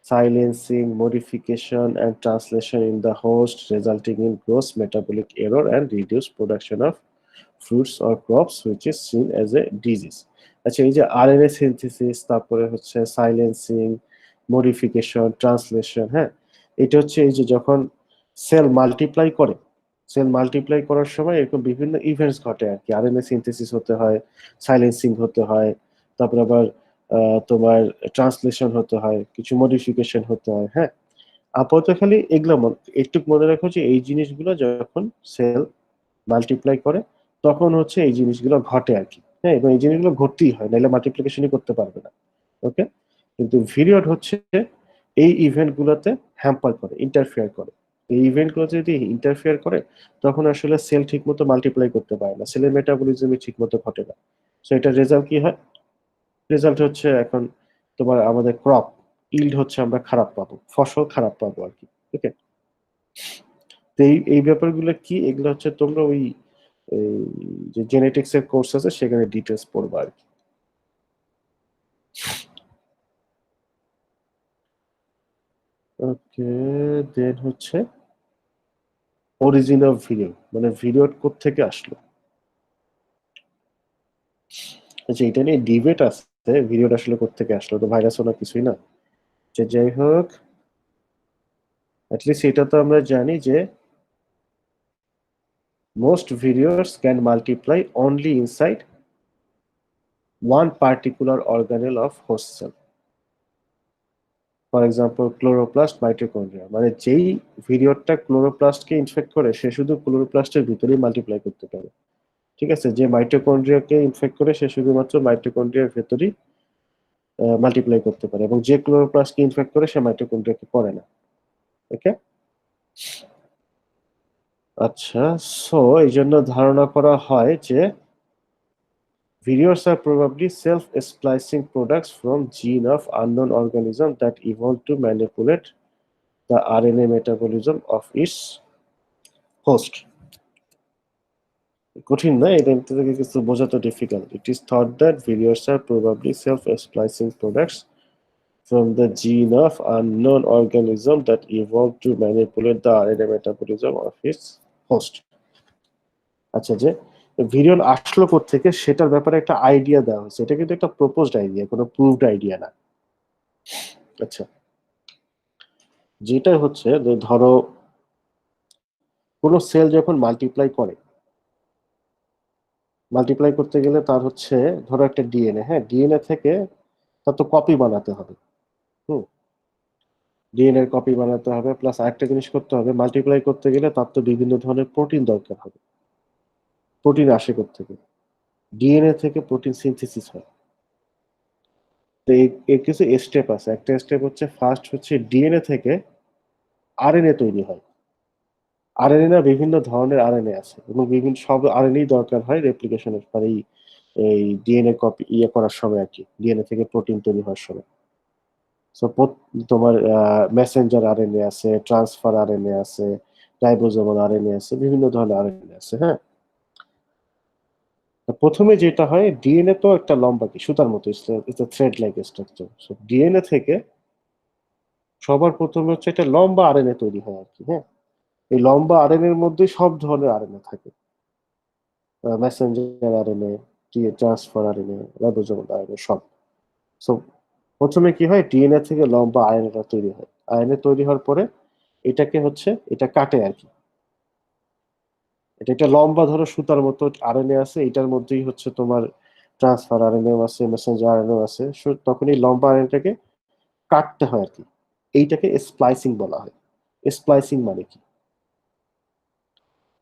silencing, modification, and translation in the host, resulting in gross metabolic error and reduced production of fruits or crops, which is seen as a disease। আচ্ছা, এই যে RNA synthesis, তারপরে হচ্ছে silencing, modification, translation, হ্যাঁ, এটা হচ্ছে এই যে যখন সেল মাল্টিপ্লাই করার সময় এরকম বিভিন্ন ইভেন্টস ঘটে আর কি। আরএনএ সিনথেসিস হতে হয়, সাইলেন্সিং হতে হয়, তারপর আবার তোমার ট্রান্সলেশন হতে হয়, কিছু মডিফিকেশন হতে হয়, হ্যাঁ। আপাতত খালি এগুলো একটু মনে রাখো যে এই জিনিসগুলো যখন সেল মাল্টিপ্লাই করে তখন হচ্ছে এই জিনিসগুলো ঘটে আর কি, হ্যাঁ, এবং এই জিনিসগুলো ঘটতেই হয়, নাহলে মাল্টিপ্লিকেশনই করতে পারবে না। ওকে, কিন্তু ভিরিয়ড হচ্ছে এই ইভেন্ট গুলোতে হ্যাম্পার করে, ইন্টারফেয়ার করে। এই ইভেন্টগুলো যদি ইন্টারফেয়ার করে তখন আসলে সেল ঠিকমতো মাল্টিপ্লাই করতে পারে না, সেলের মেটাবলিজমই ঠিকমতো ঘটে না। সো এটার রেজাল্ট কি হয়? রেজাল্ট হচ্ছে এখন তোমার আমাদের ক্রপ ইল্ড হচ্ছে আমরা খারাপ পাবো, ফসল খারাপ পাবো আর কি। ওকে, তো এই ব্যাপারগুলো কি, এগুলো হচ্ছে তোমরা ওই এই যে জেনেটিক্স এর কোর্স আছে সেখানে ডিটেলস পড়বা আর কি। ওকে, দেন হচ্ছে অরিজিন অফ ভিডিও, মানে ভিডিও কোত্থেকে আসলো। আচ্ছা, এটা নিয়ে ডিবেট আছে ভিডিওটা আসলে কোত্থেকে আসলো, তো ভাইরাস না কিছুই না। যে যাই হোক, অ্যাটলিস্ট এটা তো আমরা জানি যে most videos can multiply only inside one particular organelle of host cell. For example chloroplast mitochondria, মানে যেই ভিডিওটা ক্লোরোপ্লাস্টকে ইনফেক্ট করে সে শুধু ক্লোরোপ্লাস্টের ভিতরেই মাল্টিপ্লাই করতে পারে। ঠিক আছে, যে মাইটোকন্ড্রিয়াকে ইনফেক্ট করে সে শুধুমাত্র মাইটোকন্ড্রিয়ার ভেতরেই মাল্টিপ্লাই করতে পারে, এবং যে ক্লোরোপ্লাস্টকে ইনফেক্ট করে সে মাইটোকন্ড্রিয়াকে করে না। ওকে, আচ্ছা, সো এই জন্য ধারণা করা হয় যে virions are probably self-splicing products from gene of unknown organism that evolved to manipulate the RNA metabolism of its host. কঠিন না, এটা থেকে কিছু বোঝা তো difficult. It is thought that virions are probably self-splicing products from the gene of unknown organism that evolved to manipulate the RNA metabolism of its host. আচ্ছা, যে virion আসলো কোত্থেকে সেটার ব্যাপারে একটা আইডিয়া দেওয়া হয়েছে, এটা কিন্তু একটা প্রপোজড আইডিয়া, কোনো প্রুভড আইডিয়া না। আচ্ছা, যেটা হচ্ছে যে ধরো কোনো সেল যখন মাল্টিপ্লাই করতে গেলে তার হচ্ছে ধরো একটা ডিএনএ, হ্যাঁ, ডিএনএ থেকে তার তো কপি বানাতে হবে। হুম, ডিএনএ কপি বানাতে হবে, প্লাস আরেকটা জিনিস করতে হবে, মাল্টিপ্লাই করতে গেলে তার তো বিভিন্ন ধরনের প্রোটিন দরকার হবে। প্রোটিন আসে কোত্থেকে? ডিএনএ থেকে প্রোটিন সিনথেসিস হয়। তো এর কিছু স্টেপ আছে। একটা স্টেপ হচ্ছে, ফার্স্ট হচ্ছে ডিএনএ থেকে আরএনএ তৈরি হয়। আরএনএ না বিভিন্ন ধরনের আরএনএ আছে, এবং বিভিন্ন সব আরএনএ দরকার হয় রেপ্লিকেশনের, মানে এই ডিএনএ কপি করার সময় আর কি, ডিএনএ থেকে প্রোটিন তৈরি হওয়ার সময়। সো তোমার মেসেঞ্জার আরএনএ আছে, ট্রান্সফার আরএনএ আছে, রাইবোজোমাল আরএনএ আছে, বিভিন্ন ধরনের আরএনএ আছে। হ্যাঁ, প্রথমে যেটা হয়, ডিএনএ তো একটা লম্বা কি সুতার মতো, it's thread like structure. So DNA থেকে সবার প্রথমে হচ্ছে একটা লম্বা আরএনএ তৈরি হয় আর কি। হ্যাঁ, এই লম্বা আরএনএ এর মধ্যে সব ধরনের আরএনএ থাকে, Messenger RNA, transfer RNA, ribosomal RNA সব। সো প্রথমে কি হয়, ডিএনএ থেকে লম্বা আরএনএটা তৈরি হয়। আরএনএ তৈরি হওয়ার পরে এটাকে হচ্ছে এটা কাটে আর কি। এটা একটা লম্বা ধরো সুতার মতো আরএনএ আছে, এটার মধ্যেই হচ্ছে তোমার ট্রান্সফার আরএনএ আছে, মেসেঞ্জার আরএনএ আছে। তখন এই লম্বা আরএনএটাকে কাটতে হয় আর কি। এইটাকে স্প্লাইসিং বলা হয়। স্প্লাইসিং মানে কি?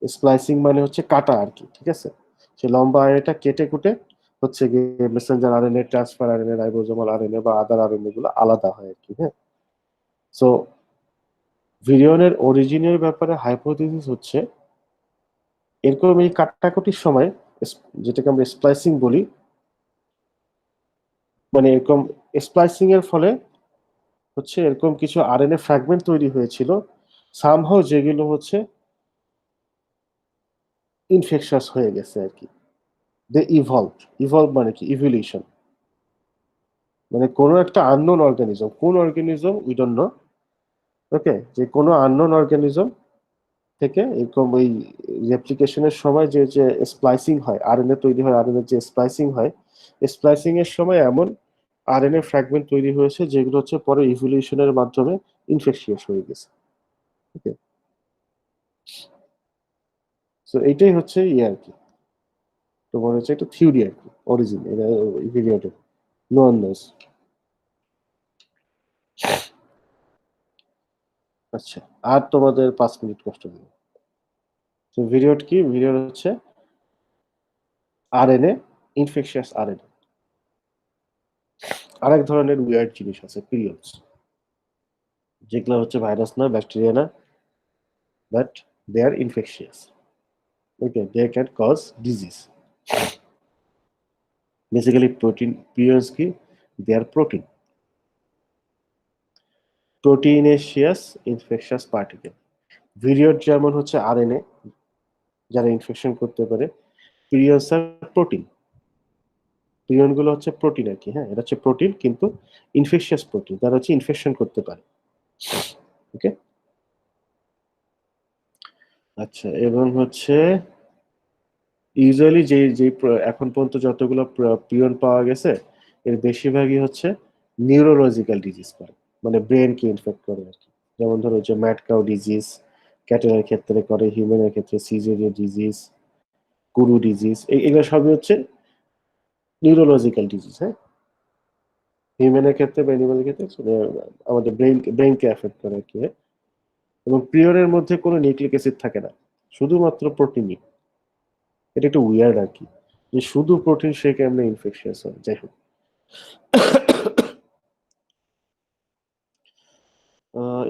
স্প্লাইসিং মানে হচ্ছে কাটা আর কি। ঠিক আছে, সে লম্বা আরএনএটা কেটে কুটে হচ্ছে গিয়ে Messenger RNA, transfer RNA, ribosomal RNA বা আদার আরএনএ গুলো আলাদা হয় আর কি। হ্যাঁ, সো ভিরিয়নের অরিজিনের ব্যাপারে হাইপোথিসিস হচ্ছে এরকম এই কাটাকুটির সময়, যেটাকে আমরা স্প্লাইসিং বলি, মানে এরকম স্প্লাইসিং এর ফলে হচ্ছে এরকম কিছু আরএনএ ফ্র্যাগমেন্ট তৈরি হয়েছিল সামহাও, যেগুলো হচ্ছে ইনফেকশাস হয়ে গেছে আর কি। দে ইভলভ মানে কি? ইভলিউশন, মানে কোনো একটা আননোন অর্গানিজম, কোন অর্গানিজম উই ডোন্ট নো। ওকে, যে কোনো আননোন অর্গানিজম থেকে এরকম ওই রেপ্লিকেশনের সময় যে যে স্প্লাইসিং হয়, আরএনএ তৈরি হয়, আরএনএ যে স্প্লাইসিং হয়, স্প্লাইসিং এর সময় এমন আরএনএ ফ্র্যাগমেন্ট তৈরি হয়েছে যেগুলো হচ্ছে পরে ইভলিউশনের মাধ্যমে ইনফেকশিয়াস হয়ে গেছে। ওকে, সো এইটাই হচ্ছে ইয়ে আর কি, তোমার হচ্ছে একটা থিওরি আর কি, অরিজিন এটা পিরিয়ডের। No one knows. আচ্ছা, আর তোমাদের 5 মিনিট কষ্ট দিন। তো ভিডিওট কি? ভিডিও হচ্ছে আরএনএ, ইনফেকশিয়াস আরএনএ। আরেক ধরনের উইয়ার্ড জিনিস আছে, পিরিয়ডস, যেগুলো হচ্ছে ভাইরাস না, ব্যাকটেরিয়া না, but they are infectious. Okay, they can cause disease. Basically, prions ki, they are proteinaceous infectious particle. ভিরিয়ড যেমন হচ্ছে আরএনএ, যারা ইনফেকশন করতে পারে। প্রিয়নস আর প্রোটিন, প্রিয়ন গুলো হচ্ছে প্রোটিন আর কি। হ্যাঁ, এটা হচ্ছে প্রোটিন, কিন্তু ইনফেকশিয়াস প্রোটিন, যারা হচ্ছে ইনফেকশন করতে পারে। ওকে, আচ্ছা। এবং হচ্ছে ইউজুয়ালি যে এখন পর্যন্ত যতগুলো প্রিয়ন পাওয়া গেছে, এর বেশিরভাগই হচ্ছে নিউরোলজিক্যাল ডিজিজ করে, মানে ব্রেনকে ইনফেক্ট করে আর কি। যেমন ধরো যে ম্যাড কাউ ডিজিজ ক্যাটেলের ক্ষেত্রে করে, হিউম্যানের ক্ষেত্রে সিজেরিয়া ডিজিজ, কুরু ডিজিজ, এগুলো সবই হচ্ছে নিউরোলজিক্যাল ডিজিজ। হ্যাঁ, হিউম্যানের ক্ষেত্রে বা অ্যানিমালের ক্ষেত্রে আমাদের ব্রেনকে এফেক্ট করে আর কি। হ্যাঁ? এবং প্রিয়নের মধ্যে কোনো নিউক্লিক অ্যাসিড থাকে না, শুধুমাত্র প্রোটিনই। এটা একটু উইয়ার্ড আর কি, যে শুধু প্রোটিন সে কেমনে ইনফেকশিয়াস হয়। যাই হোক,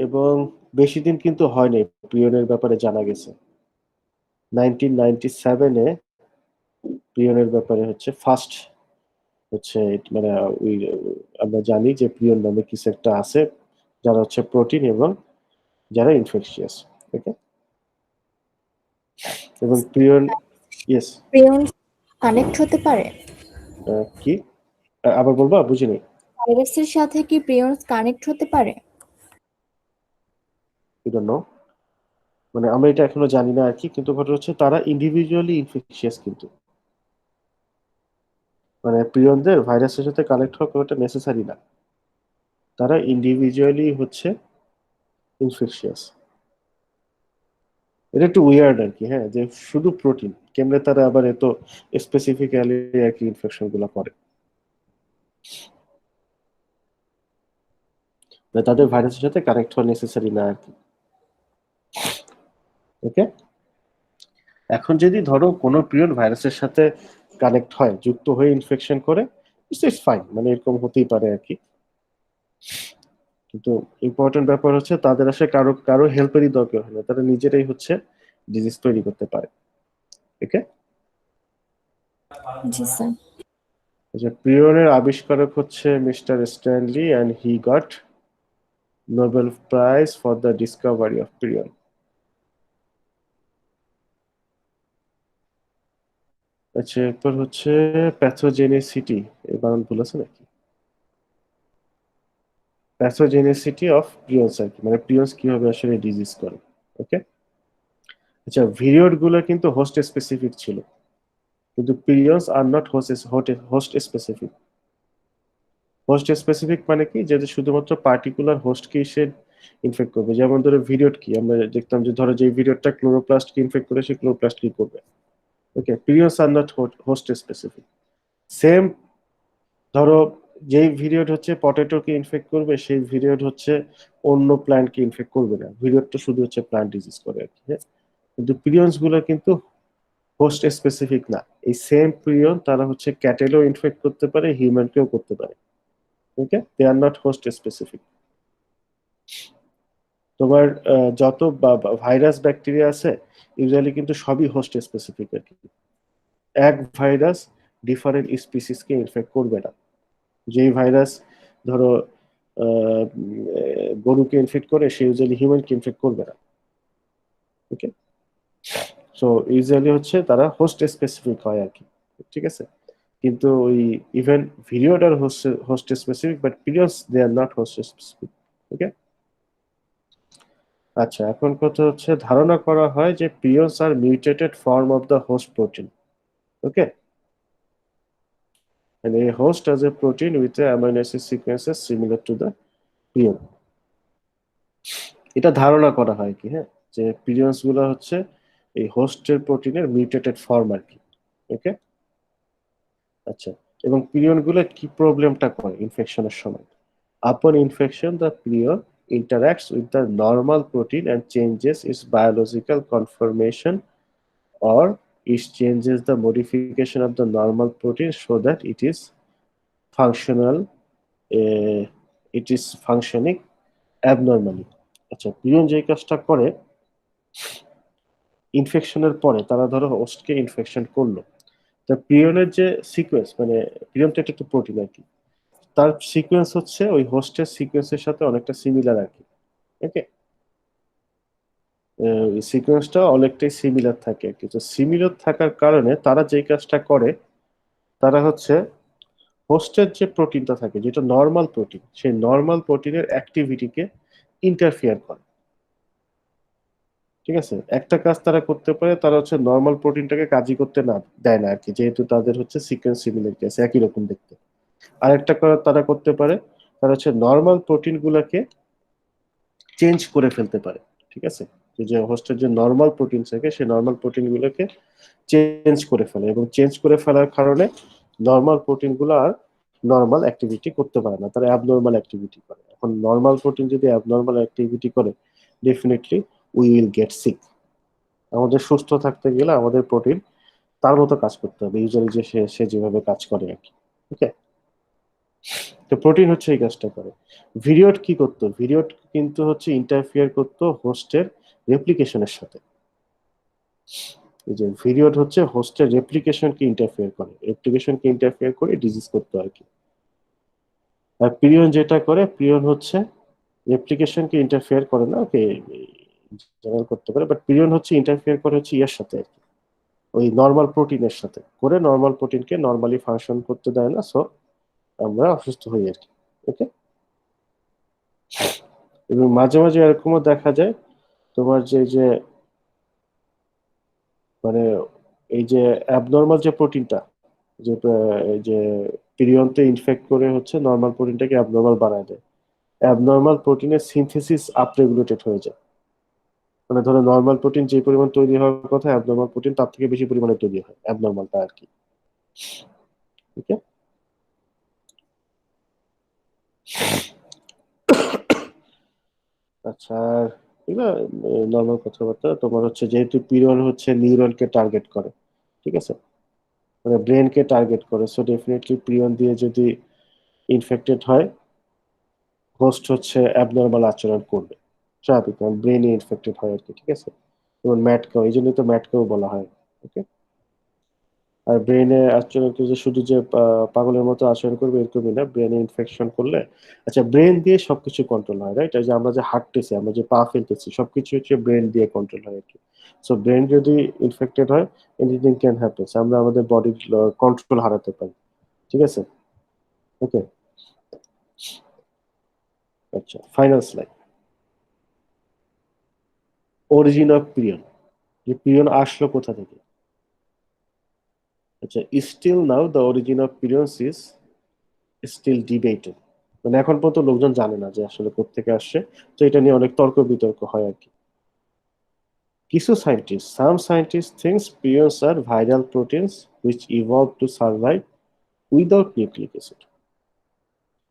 এবং বেশি দিন কিন্তু হয়নি প্রিয়নের ব্যাপারে জানা গেছে। 1997-এ প্রিয়নের ব্যাপারে হচ্ছে ফার্স্ট হচ্ছে, মানে ওই আমরা জানি যে প্রিয়ন নামে কিছু একটা আছে, যারা হচ্ছে প্রোটিন এবং যারা ইনফেকশিয়াস। ওকে, এবং প্রিয়ন, ইয়েস। প্রিয়ন্স কানেক্ট হতে পারে? কি আবার বলবা, বুঝিনি। ভাইরাসের সাথে কি প্রিয়ন্স কানেক্ট হতে পারে? আই ডোন্ট নো, মানে আমরা এটা এখনো জানি না আর কি। কিন্তু ঘটনা হচ্ছে তারা ইন্ডিভিজুয়ালি ইনফেকশিয়াস, কিন্তু মানে প্রিয়নদের ভাইরাসের সাথে কানেক্ট হওয়া কোনোটা নেসেসারি না, তারা ইন্ডিভিজুয়ালি হচ্ছে ইনফেকশিয়াস। এটা একটু উইয়ার্ড আর কি। হ্যাঁ, যে শুধু প্রোটিন কেমনে তারা আবার এত স্পেসিফিক্যালি আর কি ইনফেকশন গুলো করে, মানে তাদের ভাইরাসের সাথে কানেক্ট হওয়া নেসেসারি না আর কি। ওকে, এখন যদি ধরো কোনো প্রিয়ন ভাইরাসের সাথে কানেক্ট হয়, যুক্ত হয়ে ইনফেকশন করে, ইটস ফাইন, মানে এরকম হতেই পারে আর কি। কিন্তু ইম্পর্টেন্ট ব্যাপার হচ্ছে তাদের আসলে কারো কারো হেল্পেরই দরকার হয় না, তারা নিজেরাই হচ্ছে ডিজিজ তৈরি করতে পারে। ওকে, জি স্যার। আচ্ছা, প্রিয়নের আবিষ্কারক হচ্ছে mister Stanley, and he got Nobel prize for the discovery of prion. আচ্ছা, এরপর হচ্ছে প্যাথোজেনেসিটি, এই বানান ভুল আছে নাকি? প্যাথোজেনেসিটি অফ প্রিয়ন্স আর কি, মানে প্রিয়ন্স কিভাবে আসলে ডিজিজ করে। ওকে, আচ্ছা, ভিরিয়ড গুলো কিন্তু হোস্ট স্পেসিফিক ছিল, কিন্তু prions are not host specific. Host specific মানে কি, যে শুধুমাত্র পার্টিকুলার হোস্টকে সে ইনফেক্ট করবে। যেমন ধরো ভিরিয়ড কি, আমরা দেখতাম যে ধরো যে ভিরিয়ডটা ক্লোরোপ্লাস্টকে ইনফেক্ট করে, সে ক্লোরোপ্লাস্ট কি করবে। Okay, prions are not host specific. Same, ধরো যেই ভিরিয়ড হচ্ছে পটেটোকে ইনফেক্ট করবে, সেই ভিরিয়ড হচ্ছে অন্য প্ল্যান্টকে ইনফেক্ট করবে না। ভিরিয়ডটা শুধু হচ্ছে প্ল্যান্ট ডিজিজ করে আর কি। হ্যাঁ? কিন্তু প্রিয়ন্স গুলো কিন্তু হোস্ট স্পেসিফিক না। এই সেম প্রিয়ন তারা হচ্ছে ক্যাটেলও ইনফেক্ট করতে পারে, হিউম্যানকেও করতে পারে। ওকে, দে আর নট হোস্ট স্পেসিফিক। তোমার যত ভাইরাস ব্যাকটেরিয়া আছে, ইউজুয়ালি কিন্তু সবই হোস্ট স্পেসিফিক আর কি। এক ভাইরাস ডিফারেন্ট স্পিসিসকে ইনফেক্ট করবে না। যেই ভাইরাস ধরো গরুকে ইনফেক্ট করে, সে ইউজুয়ালি হিউম্যানকে ইনফেক্ট করবে না। ওকে, সো ইউজুয়ালি হচ্ছে তারা হোস্ট স্পেসিফিক হয় আর কি। ঠিক আছে, কিন্তু ওই even viroid are host specific, but periods they are not host specific. Okay, আচ্ছা, এখন কথা হচ্ছে ধারণা করা হয় যে periods are mutated form of the host protein. Okay, and a host as a protein with a amino acid sequences similar to the prion. এটা ধারণা করা হয় কি, হ্যাঁ, যে প্রিয়ন্স গুলো হচ্ছে এই হোস্টের প্রোটিনের মিউটেটেড ফর্ম আর কি। ওকে, আচ্ছা, এবং প্রিয়ন গুলো কি প্রবলেমটা করে ইনফেকশনের সময়? Upon infection, the prion interacts with the normal protein and changes its biological conformation, or it changes the modification of the normal protein so that it is functional, it is functioning abnormally. আচ্ছা, প্রিয়ন যে কাজটা করে, ইনফেকশনের পরে তারা ধরো হোস্টকে infection করলো, তা প্রিয়নের যে সিকোয়েন্স, মানে প্রিয়ন তো একটা প্রোটিন আর কি, তার সিকোয়েন্স হচ্ছে ওই হোস্টের সিকোয়েন্সের সাথে অনেকটা সিমিলার আর কি। ওকে, সিকোয়েন্সটা অনেকটাই সিমিলার থাকে আর কি। তো সিমিলার থাকার কারণে তারা যেই কাজটা করে, তারা হচ্ছে হোস্টের যে প্রোটিনটা থাকে যেটা নর্মাল প্রোটিন, সেই নর্মাল প্রোটিনের অ্যাক্টিভিটিকে ইন্টারফিয়ার করে। ঠিক আছে, একটা কাজ তারা করতে পারে, তারা হচ্ছে নর্মাল প্রোটিনটাকে কাজই করতে না দেয় না আর কি, যেহেতু তাদের হচ্ছে সিকোয়েন্স সিমিলার কেস একই রকম দেখতে। আরেকটা তারা করতে পারে, তারা হচ্ছে নর্মাল প্রোটিন গুলাকে চেঞ্জ করে ফেলতে পারে। ঠিক আছে, যে হোস্টের যে নর্মাল প্রোটিন থাকে সেই নর্মাল প্রোটিন গুলোকে চেঞ্জ করে ফেলে, এবং চেঞ্জ করে ফেলার কারণে নর্মাল প্রোটিন গুলো আর নর্মাল অ্যাক্টিভিটি করতে পারে না, তারা অ্যাবনর্মাল অ্যাক্টিভিটি করে। এখন নর্মাল প্রোটিন যদি অ্যাবনর্মাল অ্যাক্টিভিটি করে, definitely we will get sick. আমাদের সুস্থ থাকতে গেলে আমাদের প্রোটিন তার মতো কাজ করতে হবে, ইউজুয়ালি যে সে সে যেভাবে কাজ করে আর কি। ওকে, তো প্রোটিন হচ্ছে এই কাজটা করে। ভিরিওড কি করতো, ভিরিওড কিন্তু হচ্ছে ইন্টারফিয়ার করতো হোস্টের রেপ্লিকেশনের সাথে। এই যে ভিরিওড হচ্ছে হোস্টের রেপ্লিকেশনকে ইন্টারফিয়ার করে, রেপ্লিকেশনকে ইন্টারফিয়ার করে ডিজিজ করতো আর কি। আর পিরিয়ন যেটা করে, পিরিয়ন হচ্ছে রেপ্লিকেশনকে ইন্টারফিয়ার করে না, ওকে জেনারেল করতে পারে, বাট পিরিয়ন হচ্ছে ইন্টারফিয়ার করে হচ্ছে ইয়ার সাথে আর কি, ওই নর্মাল প্রোটিনের সাথে করে, নর্মাল প্রোটিনকে নর্মালি ফাংশন করতে দেয় না, সো আমরা অসুস্থ হই আর কি। ওকে, এবং মাঝে মাঝে এরকমও দেখা যায় তোমার যে মানে এই যে অ্যাবনর্মাল যে প্রোটিনটা, যে এই যে পিরিয়নতে ইনফেক্ট করে হচ্ছে নর্মাল প্রোটিনটাকে অ্যাবনর্মাল বানায় দেয়। অ্যাবনর্মাল প্রোটিনের সিনথেসিস আপরেগুলেটেড হয়ে যায়, মানে ধরো নর্মাল প্রোটিন যে পরিমাণ তৈরি হওয়ার কথা, অ্যাবনর্মাল প্রোটিন তার থেকে বেশি পরিমাণে তৈরি হয়, অ্যাবনর্মালটা আর কি। ওকে, আচ্ছা, আর এগুলো নর্মাল কথাবার্তা। তোমার হচ্ছে যেহেতু পিরিয়ন হচ্ছে নিউরনকে টার্গেট করে, ঠিক আছে, মানে ব্রেনকে টার্গেট করে, সো ডেফিনেটলি পিরিয়ন দিয়ে যদি ইনফেক্টেড হয়, হোস্ট হচ্ছে অ্যাবনর্মাল আচরণ করবে, স্বাভাবিক, কারণ ব্রেনে ইনফেক্টেড হয় আর কি। ঠিক আছে, যেমন ম্যাটকাও, এই জন্যই তো ম্যাটকাও বলা হয়। ওকে, আর ব্রেনে আচরণ যে শুধু যে পাগলের মতো আচরণ করবে এরকমই না, ব্রেনে ইনফেকশন করলে, আচ্ছা ব্রেন দিয়ে সবকিছু কন্ট্রোল হয়, রাইট? এই যে আমরা যে হাঁটতেছি, আমরা যে পা ফেলতেছি, সবকিছু হচ্ছে ব্রেন দিয়ে কন্ট্রোল হয় আর কি। সো ব্রেন যদি ইনফেক্টেড হয়, এনিথিং ক্যান হ্যাপেন, আমরা আমাদের বডির কন্ট্রোল হারাতে পারি। ঠিক আছে, ওকে, আচ্ছা, final slide. Origin of prion, যে পিরিয়ন আসলো কোথা থেকে। আচ্ছা, still now the origin of prions is still debated, মানে এখন পর্যন্ত লোকজন জানে না যে আসলে কোত্থেকে আসছে। তো এটা নিয়ে অনেক তর্ক বিতর্ক হয় আর কি। কিছু scientist, some scientist thinks prions are viral proteins which evolve to survive without nucleic acid.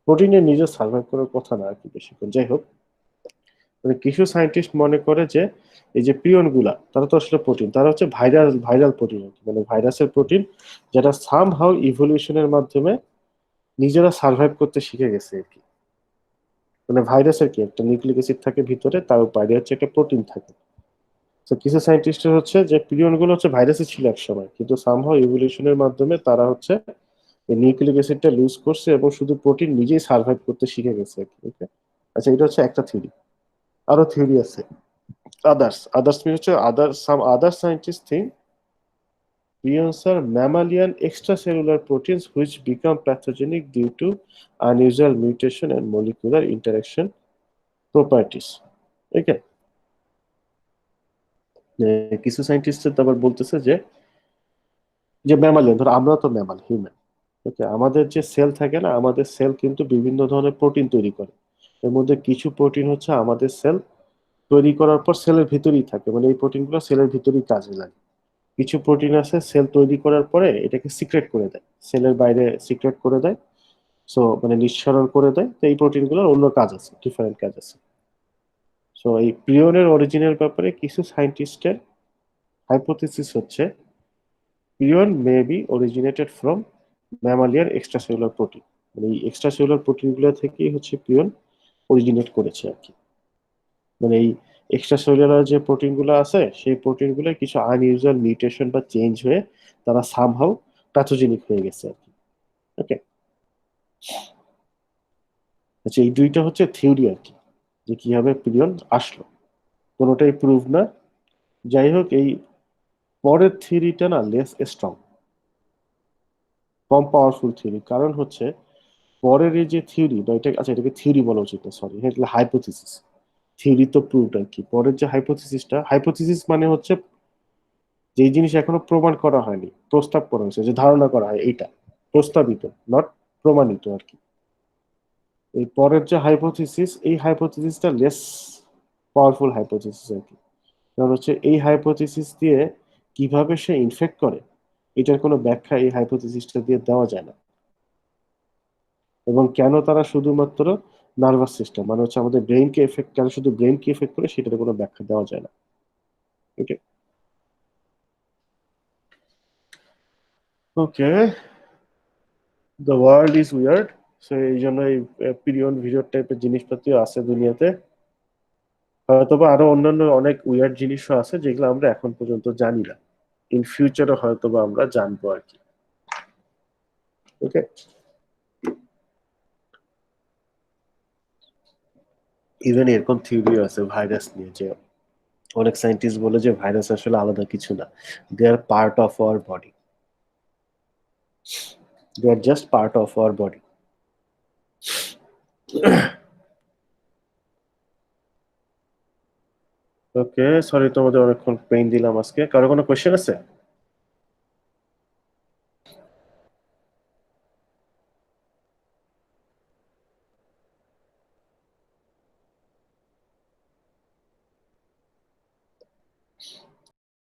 প্রোটিনের নিজে সার্ভাইভ করার কথা না আর কি বেশিক্ষণ, যাই হোক, মানে কিছু সায়েন্টিস্ট মনে করে যে এই যে পিরিয়ন গুলা, তারা তো আসলে প্রোটিন, তারা হচ্ছে ভাইরাল ভাইরাল প্রোটিন, মানে ভাইরাসের প্রোটিন, যেটা সাম হাউ ইভলিউশনের মাধ্যমে নিজেরা সার্ভাইভ করতে শিখে গেছে আর কি। মানে ভাইরাসের কি একটা নিউক্লিক অ্যাসিড থাকে ভিতরে, তার বাইরে হচ্ছে একটা প্রোটিন থাকে। তো কিছু সায়েন্টিস্টের হচ্ছে যে পিরিয়ন গুলো হচ্ছে ভাইরাসই ছিল এক সময়, কিন্তু সামহাও ইভলিউশনের মাধ্যমে তারা হচ্ছে এই নিউক্লিক অ্যাসিডটা লুজ করছে এবং শুধু প্রোটিন নিজেই সার্ভাইভ করতে শিখে গেছে আর কি। Okay? আচ্ছা, এটা হচ্ছে একটা থিওরি, আরো থিওরি আছে। আদার্স মিন হচ্ছে other scientist think prions are mammalian extracellular proteins which become pathogenic due to unusual mutation and molecular interaction properties. Okay? কিছু সায়েন্টিস্ট আবার বলতেছে যে যে ম্যামালিয়ান, ধরো আমরা তো ম্যামাল, হিউম্যান। ওকে, আমাদের যে সেল থাকে না, আমাদের সেল কিন্তু বিভিন্ন ধরনের প্রোটিন তৈরি করে। এর মধ্যে কিছু প্রোটিন হচ্ছে আমাদের সেল তৈরি করার পর সেলের ভিতরেই থাকে, মানে এই প্রোটিনগুলো সেলের ভিতরেই কাজে লাগে। কিছু প্রোটিন আছে সেল তৈরি করার পরে এটাকে সিক্রেট করে দেয়, সেলের বাইরে সিক্রেট করে দেয়, সো মানে নিঃসরণ করে দেয়। তো এই প্রোটিনগুলোর অন্য কাজ আছে, ডিফারেন্ট কাজ আছে। সো এই প্রিয়নের অরিজিনের ব্যাপারে কিছু সায়েন্টিস্টের হাইপোথিসিস হচ্ছে prion may be originated from mammalian extracellular protein, মানে এই এক্সট্রাসেলুলার প্রোটিনগুলো থেকেই হচ্ছে প্রিয়ন অরিজিনেট করেছে আর কি। মানে এই এক্সট্রা সেলুলার যে প্রোটিনগুলো আছে সেই প্রোটিনগুলো কিছু আনইউজুয়াল মিউটেশন বা চেঞ্জ হয়ে তারা সামহাউ প্যাথোজেনিক হয়ে গেছে আর কি। ওকে, আচ্ছা এই দুইটা হচ্ছে থিওরি আর কি, যে কিভাবে পিরিয়ড আসলো, কোনোটাই প্রুভ না। যাই হোক, এই পরের থিওরিটা না লেস স্ট্রং, কম পাওয়ারফুল থিওরি। কারণ হচ্ছে পরের এই যে থিওরি বা এটা, আচ্ছা এটাকে থিওরি বলা উচিত না, সরি, এটা হাইপোথিসিস। থিওরি তো প্রুভড আর কি। পরের যে হাইপোথিসিসটা, হাইপোথিসিস মানে হচ্ছে যে জিনিস এখনো প্রমাণ করা হয়নি, প্রস্তাব করা হয়েছে, যে ধারণা করা হয়, এইটা প্রস্তাবিত, নট প্রমাণিত আর কি। এই পরের যে হাইপোথিসিস, এই হাইপোথিসিসটা লেস পাওয়ারফুল হাইপোথিসিস আর কি। কারণ হচ্ছে এই হাইপোথিসিস দিয়ে কিভাবে সে ইনফেক্ট করে এটার কোনো ব্যাখ্যা এই হাইপোথিসিসটা দিয়ে দেওয়া যায় না। এবং কেন তারা শুধুমাত্র নার্ভাস সিস্টেম, মানে হচ্ছে আমাদের ব্রেইনকে এফেক্ট, কেন শুধু ব্রেইনকে এফেক্ট করে সেটার কোনো ব্যাখ্যা দেওয়া যায় না। Okay, okay, the world is weird. So এই জন্য এই পিরিয়ড ভিডিও টাইপের জিনিসপাতি আছে দুনিয়াতে। হয়তোবা আরো অন্যান্য অনেক উইয়ার্ড জিনিসও আছে যেগুলো আমরা এখন পর্যন্ত জানি না, ইন ফিউচারে হয়তোবা আমরা জানবো আর কি। ওকে, ইভেন এরকম থিওরিও আছে ভাইরাস নিয়ে, যে অনেক সায়েন্টিস্ট বলে যে ভাইরাস আসলে আলাদা কিছু না, they are part of our body, they are just part of our body. Okay, sorry তোমাদের অনেকক্ষণ পেইন দিলাম আজকে। কারো কোনো কোয়েশ্চেন আছে?